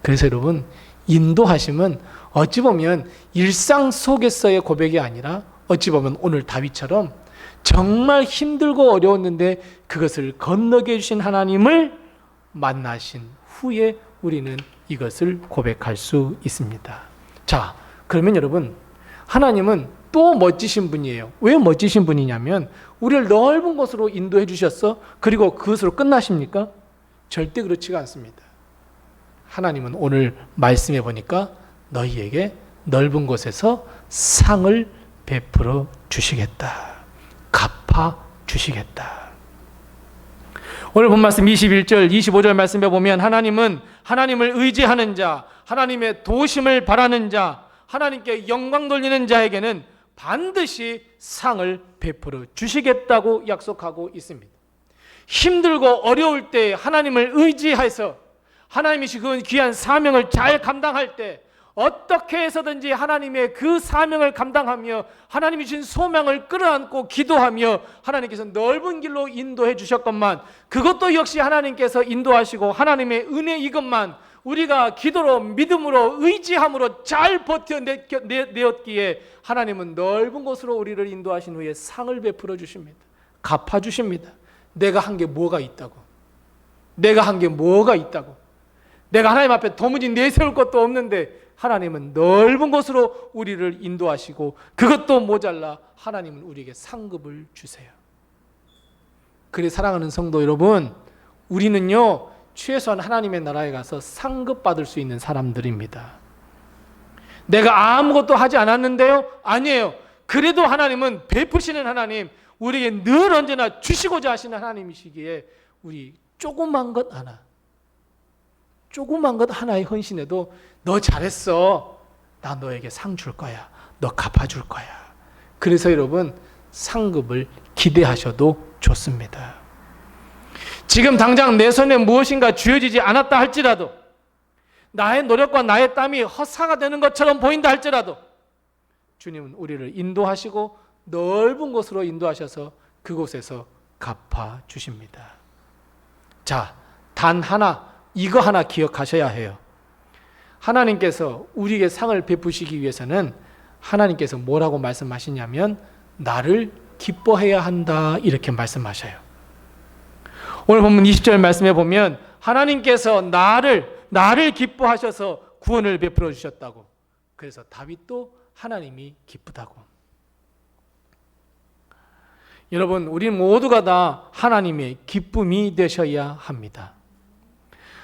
그래서 여러분, 인도하심은 어찌 보면 일상 속에서의 고백이 아니라 어찌 보면 오늘 다윗처럼 정말 힘들고 어려웠는데 그것을 건너게 해주신 하나님을 만나신 후에 우리는 이것을 고백할 수 있습니다. 자, 그러면 여러분, 하나님은 또 멋지신 분이에요. 왜 멋지신 분이냐면 우리를 넓은 곳으로 인도해 주셨어. 그리고 그것으로 끝나십니까? 절대 그렇지가 않습니다. 하나님은 오늘 말씀해 보니까 너희에게 넓은 곳에서 상을 베풀어 주시겠다. 갚아 주시겠다. 오늘 본 말씀 21절, 25절 말씀에 보면 하나님은 하나님을 의지하는 자, 하나님의 도우심을 바라는 자, 하나님께 영광 돌리는 자에게는 반드시 상을 베풀어 주시겠다고 약속하고 있습니다. 힘들고 어려울 때 하나님을 의지해서 하나님이 그 귀한 사명을 잘 감당할 때 어떻게 해서든지 하나님의 그 사명을 감당하며 하나님이 주신 소명을 끌어안고 기도하며 하나님께서 넓은 길로 인도해 주셨건만 그것도 역시 하나님께서 인도하시고 하나님의 은혜 이것만 우리가 기도로 믿음으로 의지함으로 잘 버텨내었기에 하나님은 넓은 곳으로 우리를 인도하신 후에 상을 베풀어 주십니다. 갚아 주십니다. 내가 한 게 뭐가 있다고? 내가 한 게 뭐가 있다고? 내가 하나님 앞에 도무지 내세울 것도 없는데 하나님은 넓은 곳으로 우리를 인도하시고 그것도 모자라 하나님은 우리에게 상급을 주세요. 그래 사랑하는 성도 여러분, 우리는요 최소한 하나님의 나라에 가서 상급 받을 수 있는 사람들입니다. 내가 아무것도 하지 않았는데요? 아니에요. 그래도 하나님은 베푸시는 하나님, 우리에게 늘 언제나 주시고자 하시는 하나님이시기에 우리 조그만 것 하나의 헌신에도 너 잘했어. 나 너에게 상 줄 거야. 너 갚아줄 거야. 그래서 여러분 상급을 기대하셔도 좋습니다. 지금 당장 내 손에 무엇인가 쥐어지지 않았다 할지라도 나의 노력과 나의 땀이 헛사가 되는 것처럼 보인다 할지라도 주님은 우리를 인도하시고 넓은 곳으로 인도하셔서 그곳에서 갚아주십니다. 자, 단 하나, 이거 하나 기억하셔야 해요. 하나님께서 우리에게 상을 베푸시기 위해서는 하나님께서 뭐라고 말씀하시냐면 나를 기뻐해야 한다 이렇게 말씀하셔요. 오늘 본문 20절 말씀에 보면 하나님께서 나를 기뻐하셔서 구원을 베풀어 주셨다고. 그래서 다윗도 하나님이 기쁘다고. 여러분, 우리 모두가 다 하나님의 기쁨이 되셔야 합니다.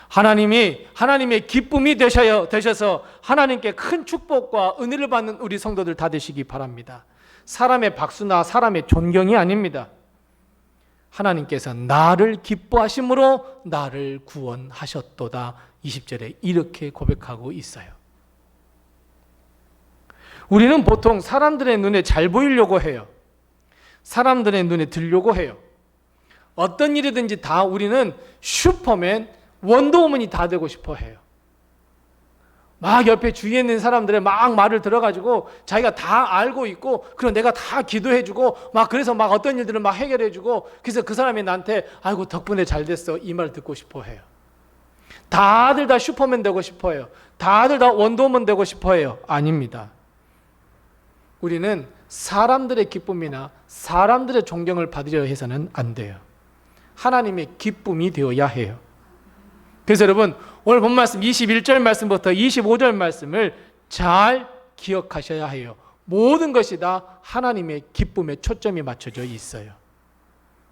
하나님의 기쁨이 되셔서 하나님께 큰 축복과 은혜를 받는 우리 성도들 다 되시기 바랍니다. 사람의 박수나 사람의 존경이 아닙니다. 하나님께서 나를 기뻐하심으로 나를 구원하셨도다. 20절에 이렇게 고백하고 있어요. 우리는 보통 사람들의 눈에 잘 보이려고 해요. 사람들의 눈에 들려고 해요. 어떤 일이든지 다 우리는 슈퍼맨, 원더우먼이 다 되고 싶어 해요. 막 옆에 주위에 있는 사람들의 막 말을 들어가지고 자기가 다 알고 있고 그리고 내가 다 기도해주고 막 그래서 막 어떤 일들을 막 해결해주고 그래서 그 사람이 나한테 아이고 덕분에 잘 됐어 이 말 듣고 싶어 해요. 다들 다 슈퍼맨 되고 싶어 해요. 다들 다 원더우먼 되고 싶어 해요. 아닙니다. 우리는 사람들의 기쁨이나 사람들의 존경을 받으려 해서는 안 돼요. 하나님의 기쁨이 되어야 해요. 그래서 여러분 오늘 본 말씀 21절 말씀부터 25절 말씀을 잘 기억하셔야 해요. 모든 것이 다 하나님의 기쁨에 초점이 맞춰져 있어요.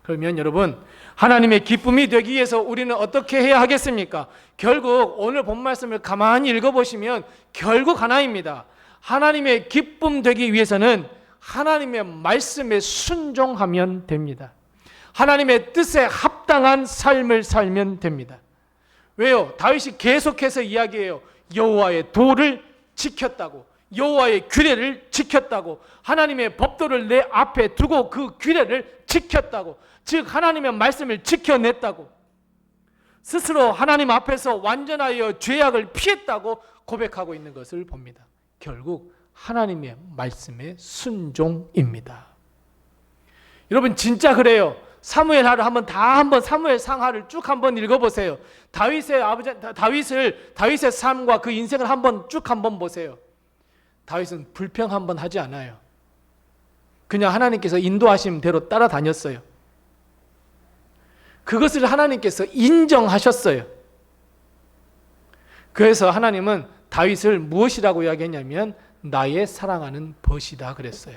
그러면 여러분 하나님의 기쁨이 되기 위해서 우리는 어떻게 해야 하겠습니까? 결국 오늘 본 말씀을 가만히 읽어보시면 결국 하나입니다. 하나님의 기쁨 되기 위해서는 하나님의 말씀에 순종하면 됩니다. 하나님의 뜻에 합당한 삶을 살면 됩니다. 왜요? 다윗이 계속해서 이야기해요. 여호와의 도를 지켰다고. 여호와의 규례를 지켰다고, 하나님의 법도를 내 앞에 두고 그 규례를 지켰다고, 즉 하나님의 말씀을 지켜냈다고, 스스로 하나님 앞에서 완전하여 죄악을 피했다고 고백하고 있는 것을 봅니다. 결국 하나님의 말씀의 순종입니다. 여러분 진짜 그래요. 사무엘 하를 한번 사무엘 상하를 쭉 한번 읽어보세요. 다윗의 삶과 그 인생을 쭉 한번 보세요. 다윗은 불평 한번 하지 않아요. 그냥 하나님께서 인도하신 대로 따라다녔어요. 그것을 하나님께서 인정하셨어요. 그래서 하나님은 다윗을 무엇이라고 이야기했냐면 나의 사랑하는 벗이다 그랬어요.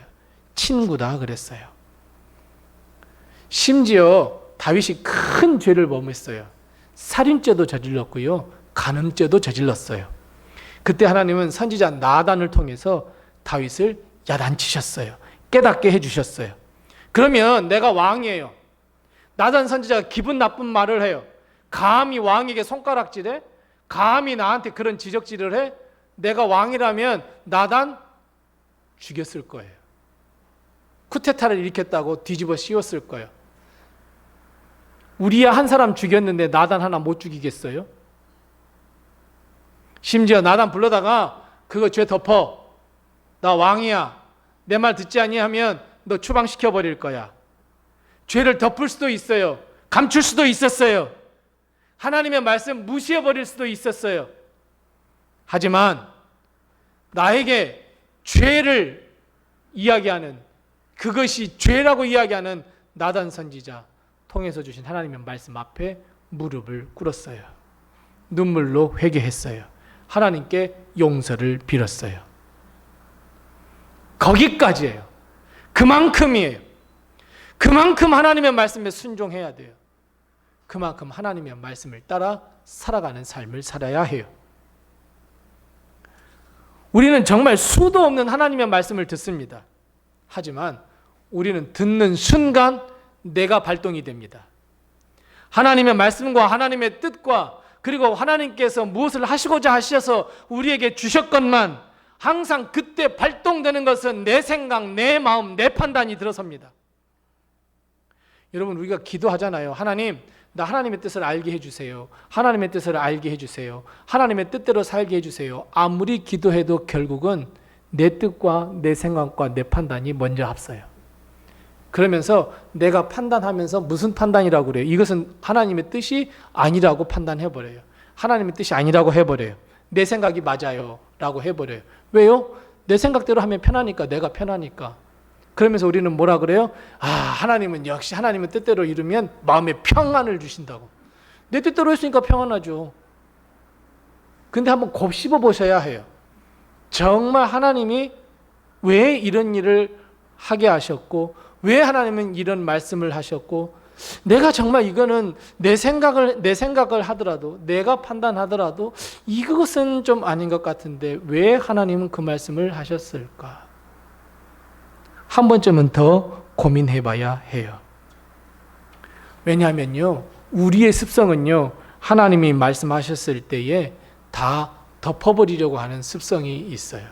친구다 그랬어요. 심지어 다윗이 큰 죄를 범했어요. 살인죄도 저질렀고요, 간음죄도 저질렀어요. 그때 하나님은 선지자 나단을 통해서 다윗을 야단치셨어요. 깨닫게 해주셨어요. 그러면 내가 왕이에요. 나단 선지자가 기분 나쁜 말을 해요. 감히 왕에게 손가락질해? 감히 나한테 그런 지적질을 해? 내가 왕이라면 나단 죽였을 거예요. 쿠데타를 일으켰다고 뒤집어 씌웠을 거예요. 우리야 한 사람 죽였는데 나단 하나 못 죽이겠어요? 심지어 나단 불러다가 그거 죄 덮어. 나 왕이야. 내 말 듣지 아니하면 너 추방시켜 버릴 거야. 죄를 덮을 수도 있어요. 감출 수도 있었어요. 하나님의 말씀 무시해 버릴 수도 있었어요. 하지만 나에게 죄를 이야기하는, 그것이 죄라고 이야기하는 나단 선지자 통해서 주신 하나님의 말씀 앞에 무릎을 꿇었어요. 눈물로 회개했어요. 하나님께 용서를 빌었어요. 거기까지예요. 그만큼이에요. 그만큼 하나님의 말씀에 순종해야 돼요. 그만큼 하나님의 말씀을 따라 살아가는 삶을 살아야 해요. 우리는 정말 수도 없는 하나님의 말씀을 듣습니다. 하지만 우리는 듣는 순간 내가 발동이 됩니다. 하나님의 말씀과 하나님의 뜻과 그리고 하나님께서 무엇을 하시고자 하셔서 우리에게 주셨건만 항상 그때 발동되는 것은 내 생각, 내 마음, 내 판단이 들어섭니다. 여러분 우리가 기도하잖아요. 하나님, 나 하나님의 뜻을 알게 해주세요. 하나님의 뜻을 알게 해주세요. 하나님의 뜻대로 살게 해주세요. 아무리 기도해도 결국은 내 뜻과 내 생각과 내 판단이 먼저 앞서요. 그러면서 내가 판단하면서 무슨 판단이라고 그래요? 이것은 하나님의 뜻이 아니라고 판단해버려요. 하나님의 뜻이 아니라고 해버려요. 내 생각이 맞아요 라고 해버려요. 왜요? 내 생각대로 하면 편하니까, 내가 편하니까. 그러면서 우리는 뭐라 그래요? 하나님은 역시 하나님의 뜻대로 이루면 마음에 평안을 주신다고. 내 뜻대로 했으니까 평안하죠. 근데 한번 곱씹어 보셔야 해요. 정말 하나님이 왜 이런 일을 하게 하셨고, 왜 하나님은 이런 말씀을 하셨고, 내가 정말 이거는 내 생각을 하더라도, 내가 판단하더라도 이것은 좀 아닌 것 같은데 왜 하나님은 그 말씀을 하셨을까? 한 번쯤은 더 고민해 봐야 해요. 왜냐하면요, 우리의 습성은요, 하나님이 말씀하셨을 때에 다 덮어버리려고 하는 습성이 있어요.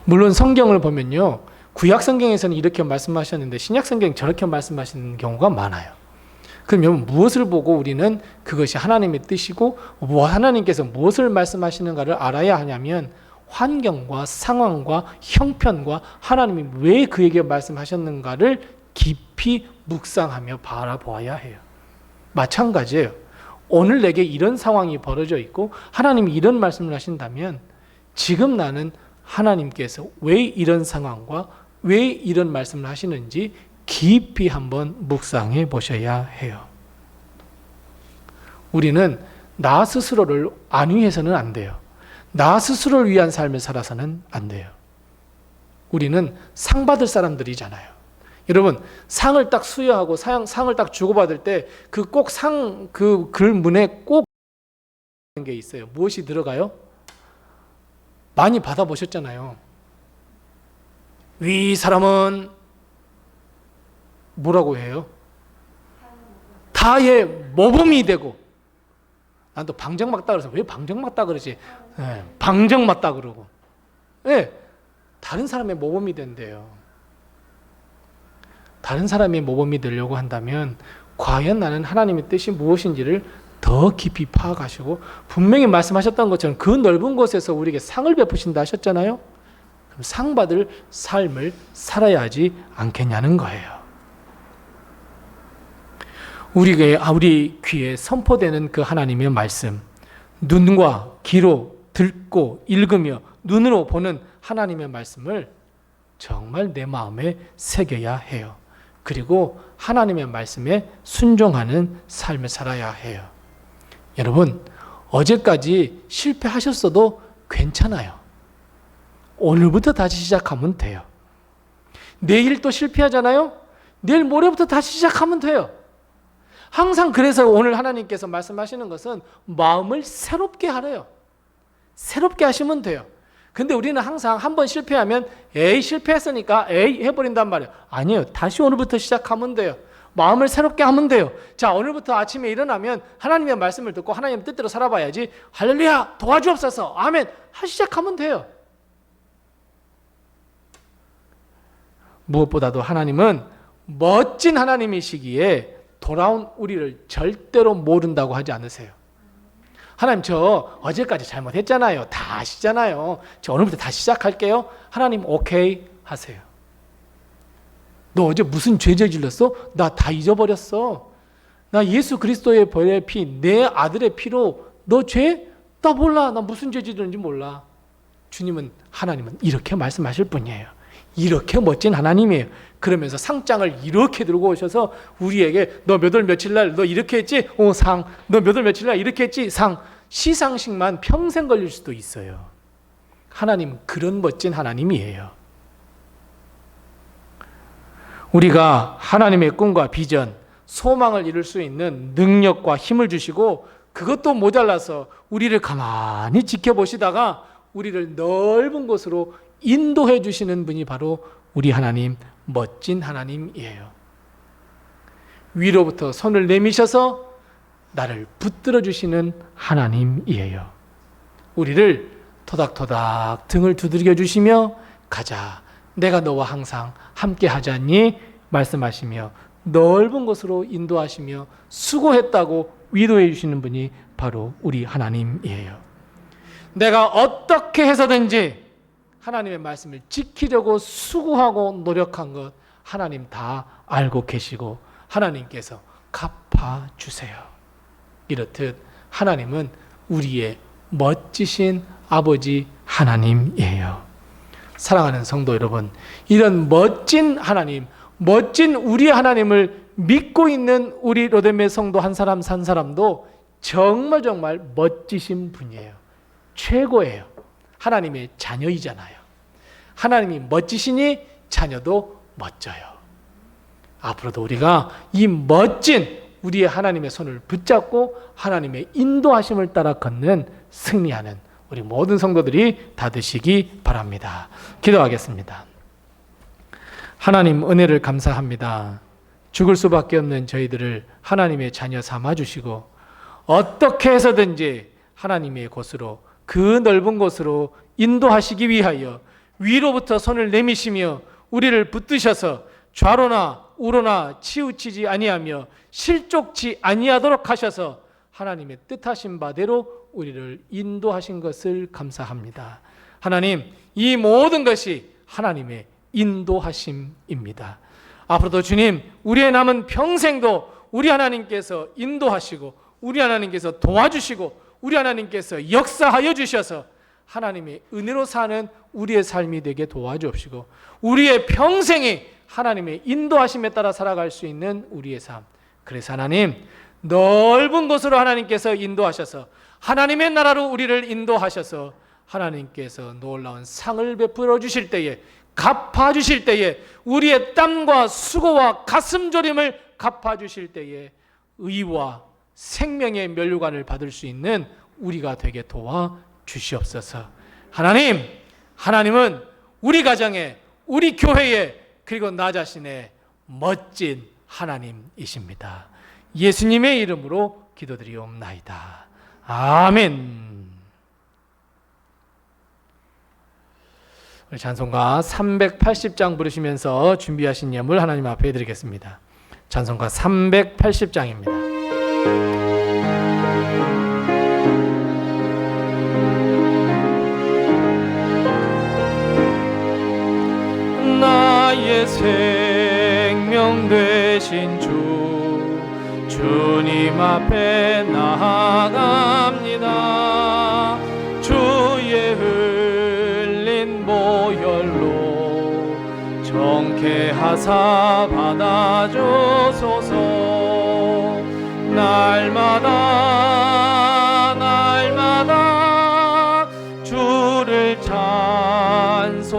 물론 성경을 보면요, 구약 성경에서는 이렇게 말씀하셨는데 신약 성경은 저렇게 말씀하시는 경우가 많아요. 그러면 무엇을 보고 우리는 그것이 하나님의 뜻이고 하나님께서 무엇을 말씀하시는가를 알아야 하냐면 환경과 상황과 형편과 하나님이 왜 그에게 말씀하셨는가를 깊이 묵상하며 바라보아야 해요. 마찬가지예요. 오늘 내게 이런 상황이 벌어져 있고 하나님이 이런 말씀을 하신다면 지금 나는 하나님께서 왜 이런 상황과 왜 이런 말씀을 하시는지 깊이 한번 묵상해 보셔야 해요. 우리는 나 스스로를 안위해서는 안 돼요. 나 스스로를 위한 삶을 살아서는 안 돼요. 우리는 상 받을 사람들이잖아요. 여러분, 상을 딱 수여하고 상을 딱 주고받을 때 그 꼭 그 글문에 꼭 게 있어요. 무엇이 들어가요? 많이 받아보셨잖아요. 위 사람은 뭐라고 해요? 다의 모범이 되고 난 또 방정 맞다 그래서 왜 방정 맞다 그러지? 예, 방정 맞다 그러고. 예, 다른 사람의 모범이 된대요. 다른 사람의 모범이 되려고 한다면 과연 나는 하나님의 뜻이 무엇인지를 더 깊이 파악하시고 분명히 말씀하셨던 것처럼 그 넓은 곳에서 우리에게 상을 베푸신다 하셨잖아요. 그럼 상 받을 삶을 살아야 하지 않겠냐는 거예요. 우리 귀에 선포되는 그 하나님의 말씀, 눈과 귀로 듣고 읽으며 눈으로 보는 하나님의 말씀을 정말 내 마음에 새겨야 해요. 그리고 하나님의 말씀에 순종하는 삶을 살아야 해요. 여러분, 어제까지 실패하셨어도 괜찮아요. 오늘부터 다시 시작하면 돼요. 내일 또 실패하잖아요? 내일 모레부터 다시 시작하면 돼요. 항상 그래서 오늘 하나님께서 말씀하시는 것은 마음을 새롭게 하래요. 새롭게 하시면 돼요. 근데 우리는 항상 한번 실패하면 에이 실패했으니까 에이 해버린단 말이에요. 아니에요. 다시 오늘부터 시작하면 돼요. 마음을 새롭게 하면 돼요. 자, 오늘부터 아침에 일어나면 하나님의 말씀을 듣고 하나님의 뜻대로 살아봐야지. 할렐루야 도와주옵소서 아멘 시작하면 돼요. 무엇보다도 하나님은 멋진 하나님이시기에 돌아온 우리를 절대로 모른다고 하지 않으세요. 하나님 저 어제까지 잘못했잖아요. 다 아시잖아요. 저 오늘부터 다시 시작할게요. 하나님 오케이 하세요. 너 어제 무슨 죄 저질렀어? 나 다 잊어버렸어. 나 예수 그리스도의 벌의 피, 내 아들의 피로 너 죄? 나 몰라. 나 무슨 죄 저질렀는지 몰라. 하나님은 이렇게 말씀하실 분이에요. 이렇게 멋진 하나님이에요. 그러면서 상장을 이렇게 들고 오셔서 우리에게 너 몇 월 며칠 날 너 이렇게 했지? 상. 너 몇 월 며칠 날 이렇게 했지? 상. 시상식만 평생 걸릴 수도 있어요. 하나님은 그런 멋진 하나님이에요. 우리가 하나님의 꿈과 비전, 소망을 이룰 수 있는 능력과 힘을 주시고 그것도 모자라서 우리를 가만히 지켜보시다가 우리를 넓은 곳으로 인도해 주시는 분이 바로 우리 하나님, 멋진 하나님이에요. 위로부터 손을 내미셔서 나를 붙들어 주시는 하나님이에요. 우리를 토닥토닥 등을 두드려 주시며 가자, 내가 너와 항상 함께 하자니 말씀하시며 넓은 곳으로 인도하시며 수고했다고 위로해 주시는 분이 바로 우리 하나님이에요. 내가 어떻게 해서든지 하나님의 말씀을 지키려고 수고하고 노력한 것 하나님 다 알고 계시고 하나님께서 갚아주세요. 이렇듯 하나님은 우리의 멋지신 아버지 하나님이에요. 사랑하는 성도 여러분, 이런 멋진 하나님, 멋진 우리 하나님을 믿고 있는 우리 로데메 성도 한 사람 산 사람도 정말 멋지신 분이에요. 최고예요. 하나님의 자녀이잖아요. 하나님이 멋지시니 자녀도 멋져요. 앞으로도 우리가 이 멋진 우리의 하나님의 손을 붙잡고 하나님의 인도하심을 따라 걷는 승리하는 우리 모든 성도들이 다 되시기 바랍니다. 기도하겠습니다. 하나님 은혜를 감사합니다. 죽을 수밖에 없는 저희들을 하나님의 자녀 삼아주시고 어떻게 해서든지 하나님의 곳으로 그 넓은 곳으로 인도하시기 위하여 위로부터 손을 내미시며 우리를 붙드셔서 좌로나 우로나 치우치지 아니하며 실족치 아니하도록 하셔서 하나님의 뜻하신 바대로 우리를 인도하신 것을 감사합니다. 하나님, 이 모든 것이 하나님의 인도하심입니다. 앞으로도 주님, 우리의 남은 평생도 우리 하나님께서 인도하시고 우리 하나님께서 도와주시고 우리 하나님께서 역사하여 주셔서 하나님의 은혜로 사는 우리의 삶이 되게 도와주옵시고 우리의 평생이 하나님의 인도하심에 따라 살아갈 수 있는 우리의 삶. 그래서 하나님, 넓은 곳으로 하나님께서 인도하셔서 하나님의 나라로 우리를 인도하셔서 하나님께서 놀라운 상을 베풀어 주실 때에, 갚아 주실 때에, 우리의 땀과 수고와 가슴 저림을 갚아 주실 때에 의와 생명의 면류관을 받을 수 있는 우리가 되게 도와 주시옵소서. 하나님, 하나님은 우리 가정에, 우리 교회에, 그리고 나 자신의 멋진 하나님이십니다. 예수님의 이름으로 기도드리옵나이다. 아멘. 우리 찬송가 380장 부르시면서 준비하신 예물 하나님 앞에 드리겠습니다. 찬송가 380장입니다. 나의 생명 되신 주님 앞에 나아갑니다. 주의 흘린 보혈로 정케하사 받아주소서. 날마다 주를 찬송하겠네.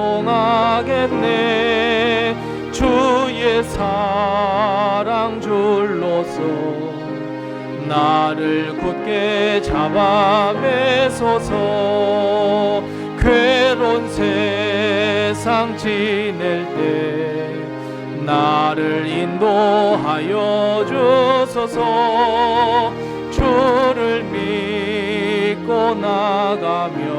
주의 사랑 줄로서 나를 굳게 잡아 매소서. 괴로운 세상 지낼 때 나를 인도하여 주소서. 주를 믿고 나가면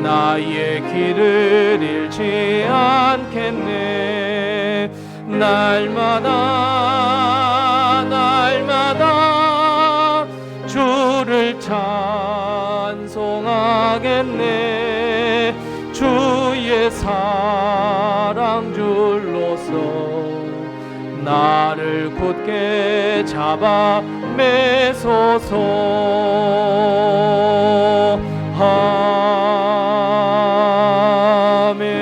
나의 길을 잃지 않겠네. 날마다 주를 찬송하겠네. 주의 사랑 줄로서 나를 굳게 잡아 매소서. 아멘.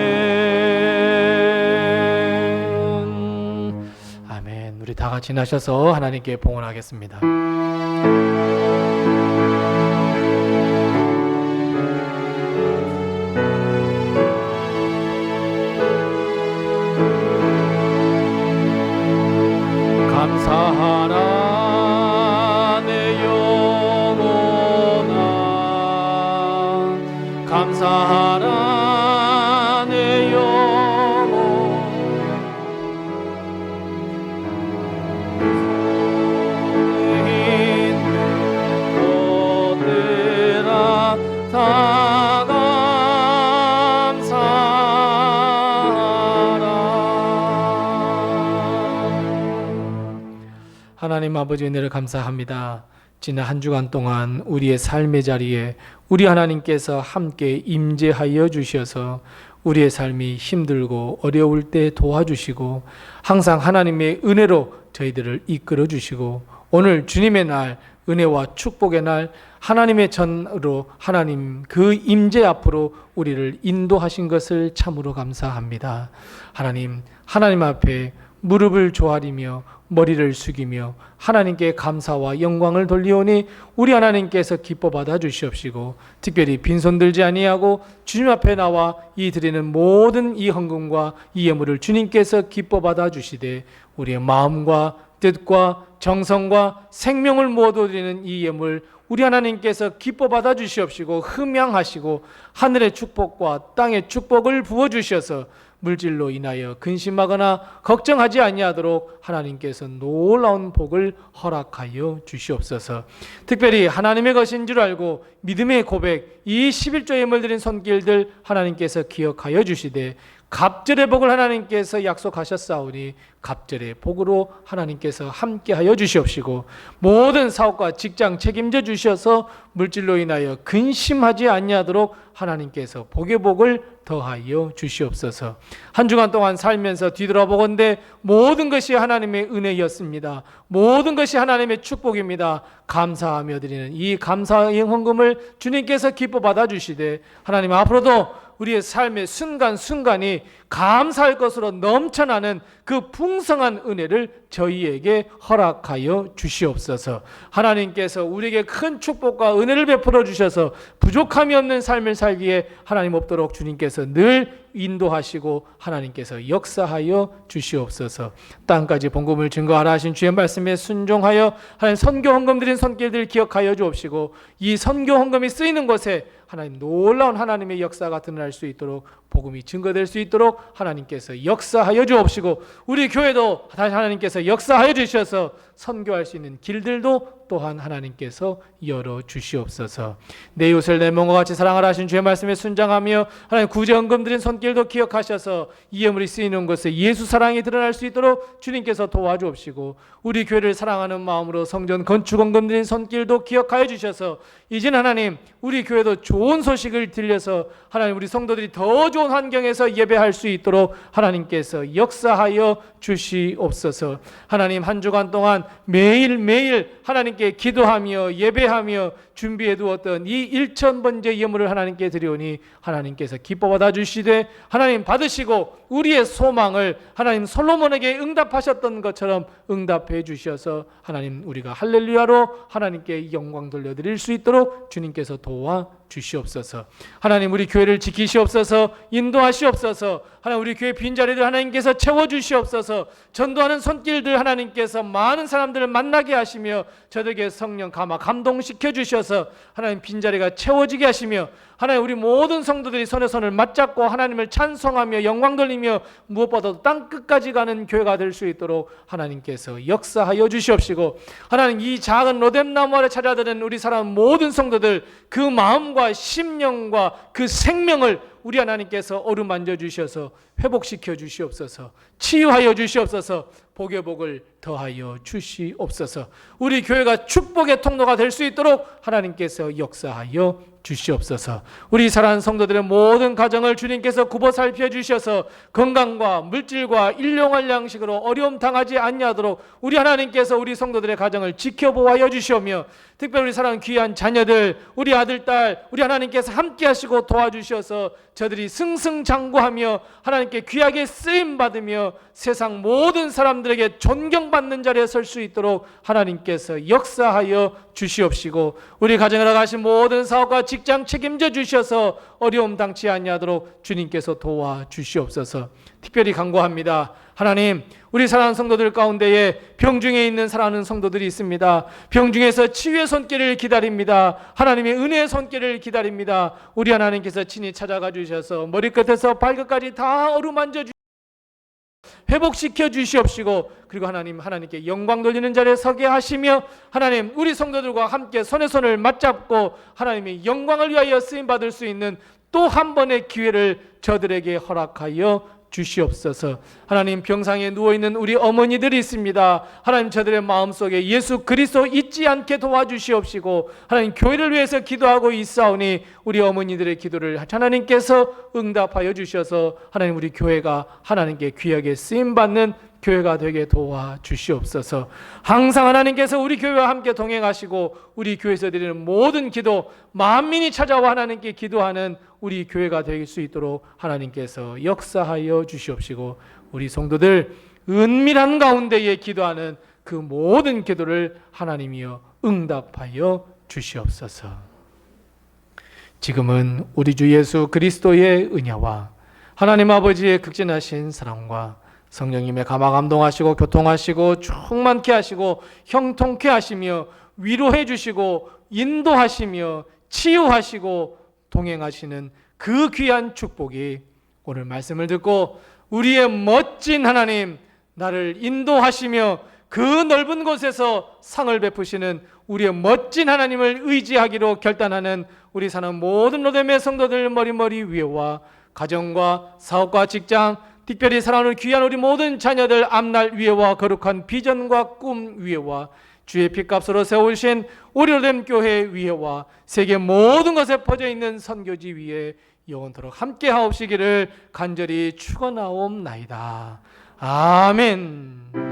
아멘. 우리 다 같이 나셔서 하나님께 봉헌하겠습니다. 감사하라 내 영혼아, 감사하라 내 영혼. 것들아 다 하나님 아버지 은혜를 감사합니다. 지난 한 주간 동안 우리의 삶의 자리에 우리 하나님께서 함께 임재하여 주셔서 우리의 삶이 힘들고 어려울 때 도와주시고 항상 하나님의 은혜로 저희들을 이끌어 주시고 오늘 주님의 날, 은혜와 축복의 날, 하나님의 전으로 하나님 그 임재 앞으로 우리를 인도하신 것을 참으로 감사합니다. 하나님 앞에 무릎을 조아리며 머리를 숙이며 하나님께 감사와 영광을 돌리오니 우리 하나님께서 기뻐 받아 주시옵시고 특별히 빈손 들지 아니하고 주님 앞에 나와 이 드리는 모든 이 헌금과 이 예물을 주님께서 기뻐 받아 주시되 우리의 마음과 뜻과 정성과 생명을 모두 드리는 이 예물 우리 하나님께서 기뻐 받아 주시옵시고 흠양하시고 하늘의 축복과 땅의 축복을 부어 주셔서 물질로 인하여 근심하거나 걱정하지 아니하도록 하나님께서 놀라운 복을 허락하여 주시옵소서. 특별히 하나님의 것인 줄 알고 믿음의 고백, 이 11조 예물 드린 손길들 하나님께서 기억하여 주시되 갑절의 복을 하나님께서 약속하셨사오니 갑절의 복으로 하나님께서 함께하여 주시옵시고 모든 사업과 직장 책임져 주셔서 물질로 인하여 근심하지 아니하도록 하나님께서 복의 복을 더하여 주시옵소서. 한 주간 동안 살면서 뒤돌아보건대 모든 것이 하나님의 은혜였습니다. 모든 것이 하나님의 축복입니다. 감사하며 드리는 이 감사의 헌금을 주님께서 기뻐 받아주시되 하나님 앞으로도 우리의 삶의 순간순간이 감사할 것으로 넘쳐나는 그 풍성한 은혜를 저희에게 허락하여 주시옵소서. 하나님께서 우리에게 큰 축복과 은혜를 베풀어 주셔서 부족함이 없는 삶을 살기에 하나님 없도록 주님께서 늘 인도하시고 하나님께서 역사하여 주시옵소서. 땅까지 복음을 증거하라 하신 주의 말씀에 순종하여 하나님 선교 헌금 드린 손길들 기억하여 주옵시고, 이 선교 헌금이 쓰이는 곳에 하나님 놀라운 하나님의 역사가 드러날 수 있도록, 복음이 증거될 수 있도록 하나님께서 역사하여 주옵시고, 우리 교회도 다시 하나님께서 역사하여 주셔서 선교할 수 있는 길들도 또한 하나님께서 열어 주시옵소서. 내 이웃을 내 몸과 같이 사랑하라 하신 주의 말씀에 순종하며 하나님 구제 헌금 드린 손길도 기억하셔서 이 예물이 쓰이는 곳에 예수 사랑이 드러날 수 있도록 주님께서 도와주옵시고, 우리 교회를 사랑하는 마음으로 성전 건축 헌금 드린 손길도 기억하여 주셔서 이제는 하나님 우리 교회도 좋은 소식을 들려서 하나님 우리 성도들이 더 좋은 환경에서 예배할 수 있도록 하나님께서 역사하여 주시옵소서. 하나님 한 주간 동안 매일매일 하나님께 기도하며 예배하며 준비해 두었던 이 1,000번째 예물을 하나님께 드리오니 하나님께서 기뻐 받아 주시되 하나님 받으시고 우리의 소망을 하나님 솔로몬에게 응답하셨던 것처럼 응답해 주셔서 하나님 우리가 할렐루야로 하나님께 영광 돌려드릴 수 있도록 주님께서 도와 주시옵소서. 하나님 우리 교회를 지키시옵소서. 인도하시옵소서. 하나님 우리 교회 빈자리들 하나님께서 채워주시옵소서. 전도하는 손길들 하나님께서 많은 사람들을 만나게 하시며 저들에게 성령 감동시켜 주셔서 하나님 빈자리가 채워지게 하시며 하나님 우리 모든 성도들이 손에 손을 맞잡고 하나님을 찬송하며 영광 돌리며 무엇보다도 땅끝까지 가는 교회가 될 수 있도록 하나님께서 역사하여 주시옵시고, 하나님 이 작은 로뎀나무 아래 찾아드는 우리 사람 모든 성도들 그 마음과 심령과 그 생명을 우리 하나님께서 어루만져 주셔서 회복시켜 주시옵소서. 치유하여 주시옵소서. 복의 복을 더하여 주시옵소서. 우리 교회가 축복의 통로가 될 수 있도록 하나님께서 역사하여 주시옵소서. 우리 사랑하는 성도들의 모든 가정을 주님께서 굽어 살펴 주셔서 건강과 물질과 일용할 양식으로 어려움 당하지 아니하도록 우리 하나님께서 우리 성도들의 가정을 지켜보아여 주시오며, 특별히 우리 사랑하는 귀한 자녀들, 우리 아들, 딸, 우리 하나님께서 함께 하시고 도와주셔서 저들이 승승장구하며 하나님께 귀하게 쓰임받으며 세상 모든 사람들에게 존경받는 자리에 설 수 있도록 하나님께서 역사하여 주시옵시고, 우리 가정에 나가신 모든 사업과 직장 책임져 주셔서 어려움 당치 아니하도록 주님께서 도와주시옵소서. 특별히 간구합니다. 하나님 우리 사랑하는 성도들 가운데에 병중에 있는 사랑하는 성도들이 있습니다. 병중에서 치유의 손길을 기다립니다. 하나님의 은혜의 손길을 기다립니다. 우리 하나님께서 친히 찾아가 주셔서 머리끝에서 발끝까지 다 어루만져 주시옵소서. 회복시켜 주시옵시고, 그리고 하나님께 영광 돌리는 자리에 서게 하시며 하나님 우리 성도들과 함께 손에 손을 맞잡고 하나님의 영광을 위하여 쓰임받을 수 있는 또 한 번의 기회를 저들에게 허락하여 주시옵소서. 하나님 병상에 누워있는 우리 어머니들이 있습니다. 하나님 저들의 마음속에 예수 그리스도 잊지 않게 도와주시옵시고, 하나님 교회를 위해서 기도하고 있사오니 우리 어머니들의 기도를 하나님께서 응답하여 주셔서 하나님 우리 교회가 하나님께 귀하게 쓰임받는 교회가 되게 도와주시옵소서. 항상 하나님께서 우리 교회와 함께 동행하시고 우리 교회에서 드리는 모든 기도 만민이 찾아와 하나님께 기도하는 우리 교회가 될 수 있도록 하나님께서 역사하여 주시옵시고, 우리 성도들 은밀한 가운데에 기도하는 그 모든 기도를 하나님이여 응답하여 주시옵소서. 지금은 우리 주 예수 그리스도의 은혜와 하나님 아버지의 극진하신 사랑과 성령님의 감화감동하시고 교통하시고 충만케 하시고 형통케 하시며 위로해 주시고 인도하시며 치유하시고 동행하시는 그 귀한 축복이 오늘 말씀을 듣고 우리의 멋진 하나님 나를 인도하시며 그 넓은 곳에서 상을 베푸시는 우리의 멋진 하나님을 의지하기로 결단하는 우리 사는 모든 로뎀의 성도들 머리 위에와 가정과 사업과 직장, 특별히 사랑하는 귀한 우리 모든 자녀들 앞날 위에와 거룩한 비전과 꿈 위에와 주의 피값으로 세우신 우리 로뎀 교회 위에와 세계 모든 것에 퍼져 있는 선교지 위에 영원토록 함께 하옵시기를 간절히 축원하옵나이다. 아멘.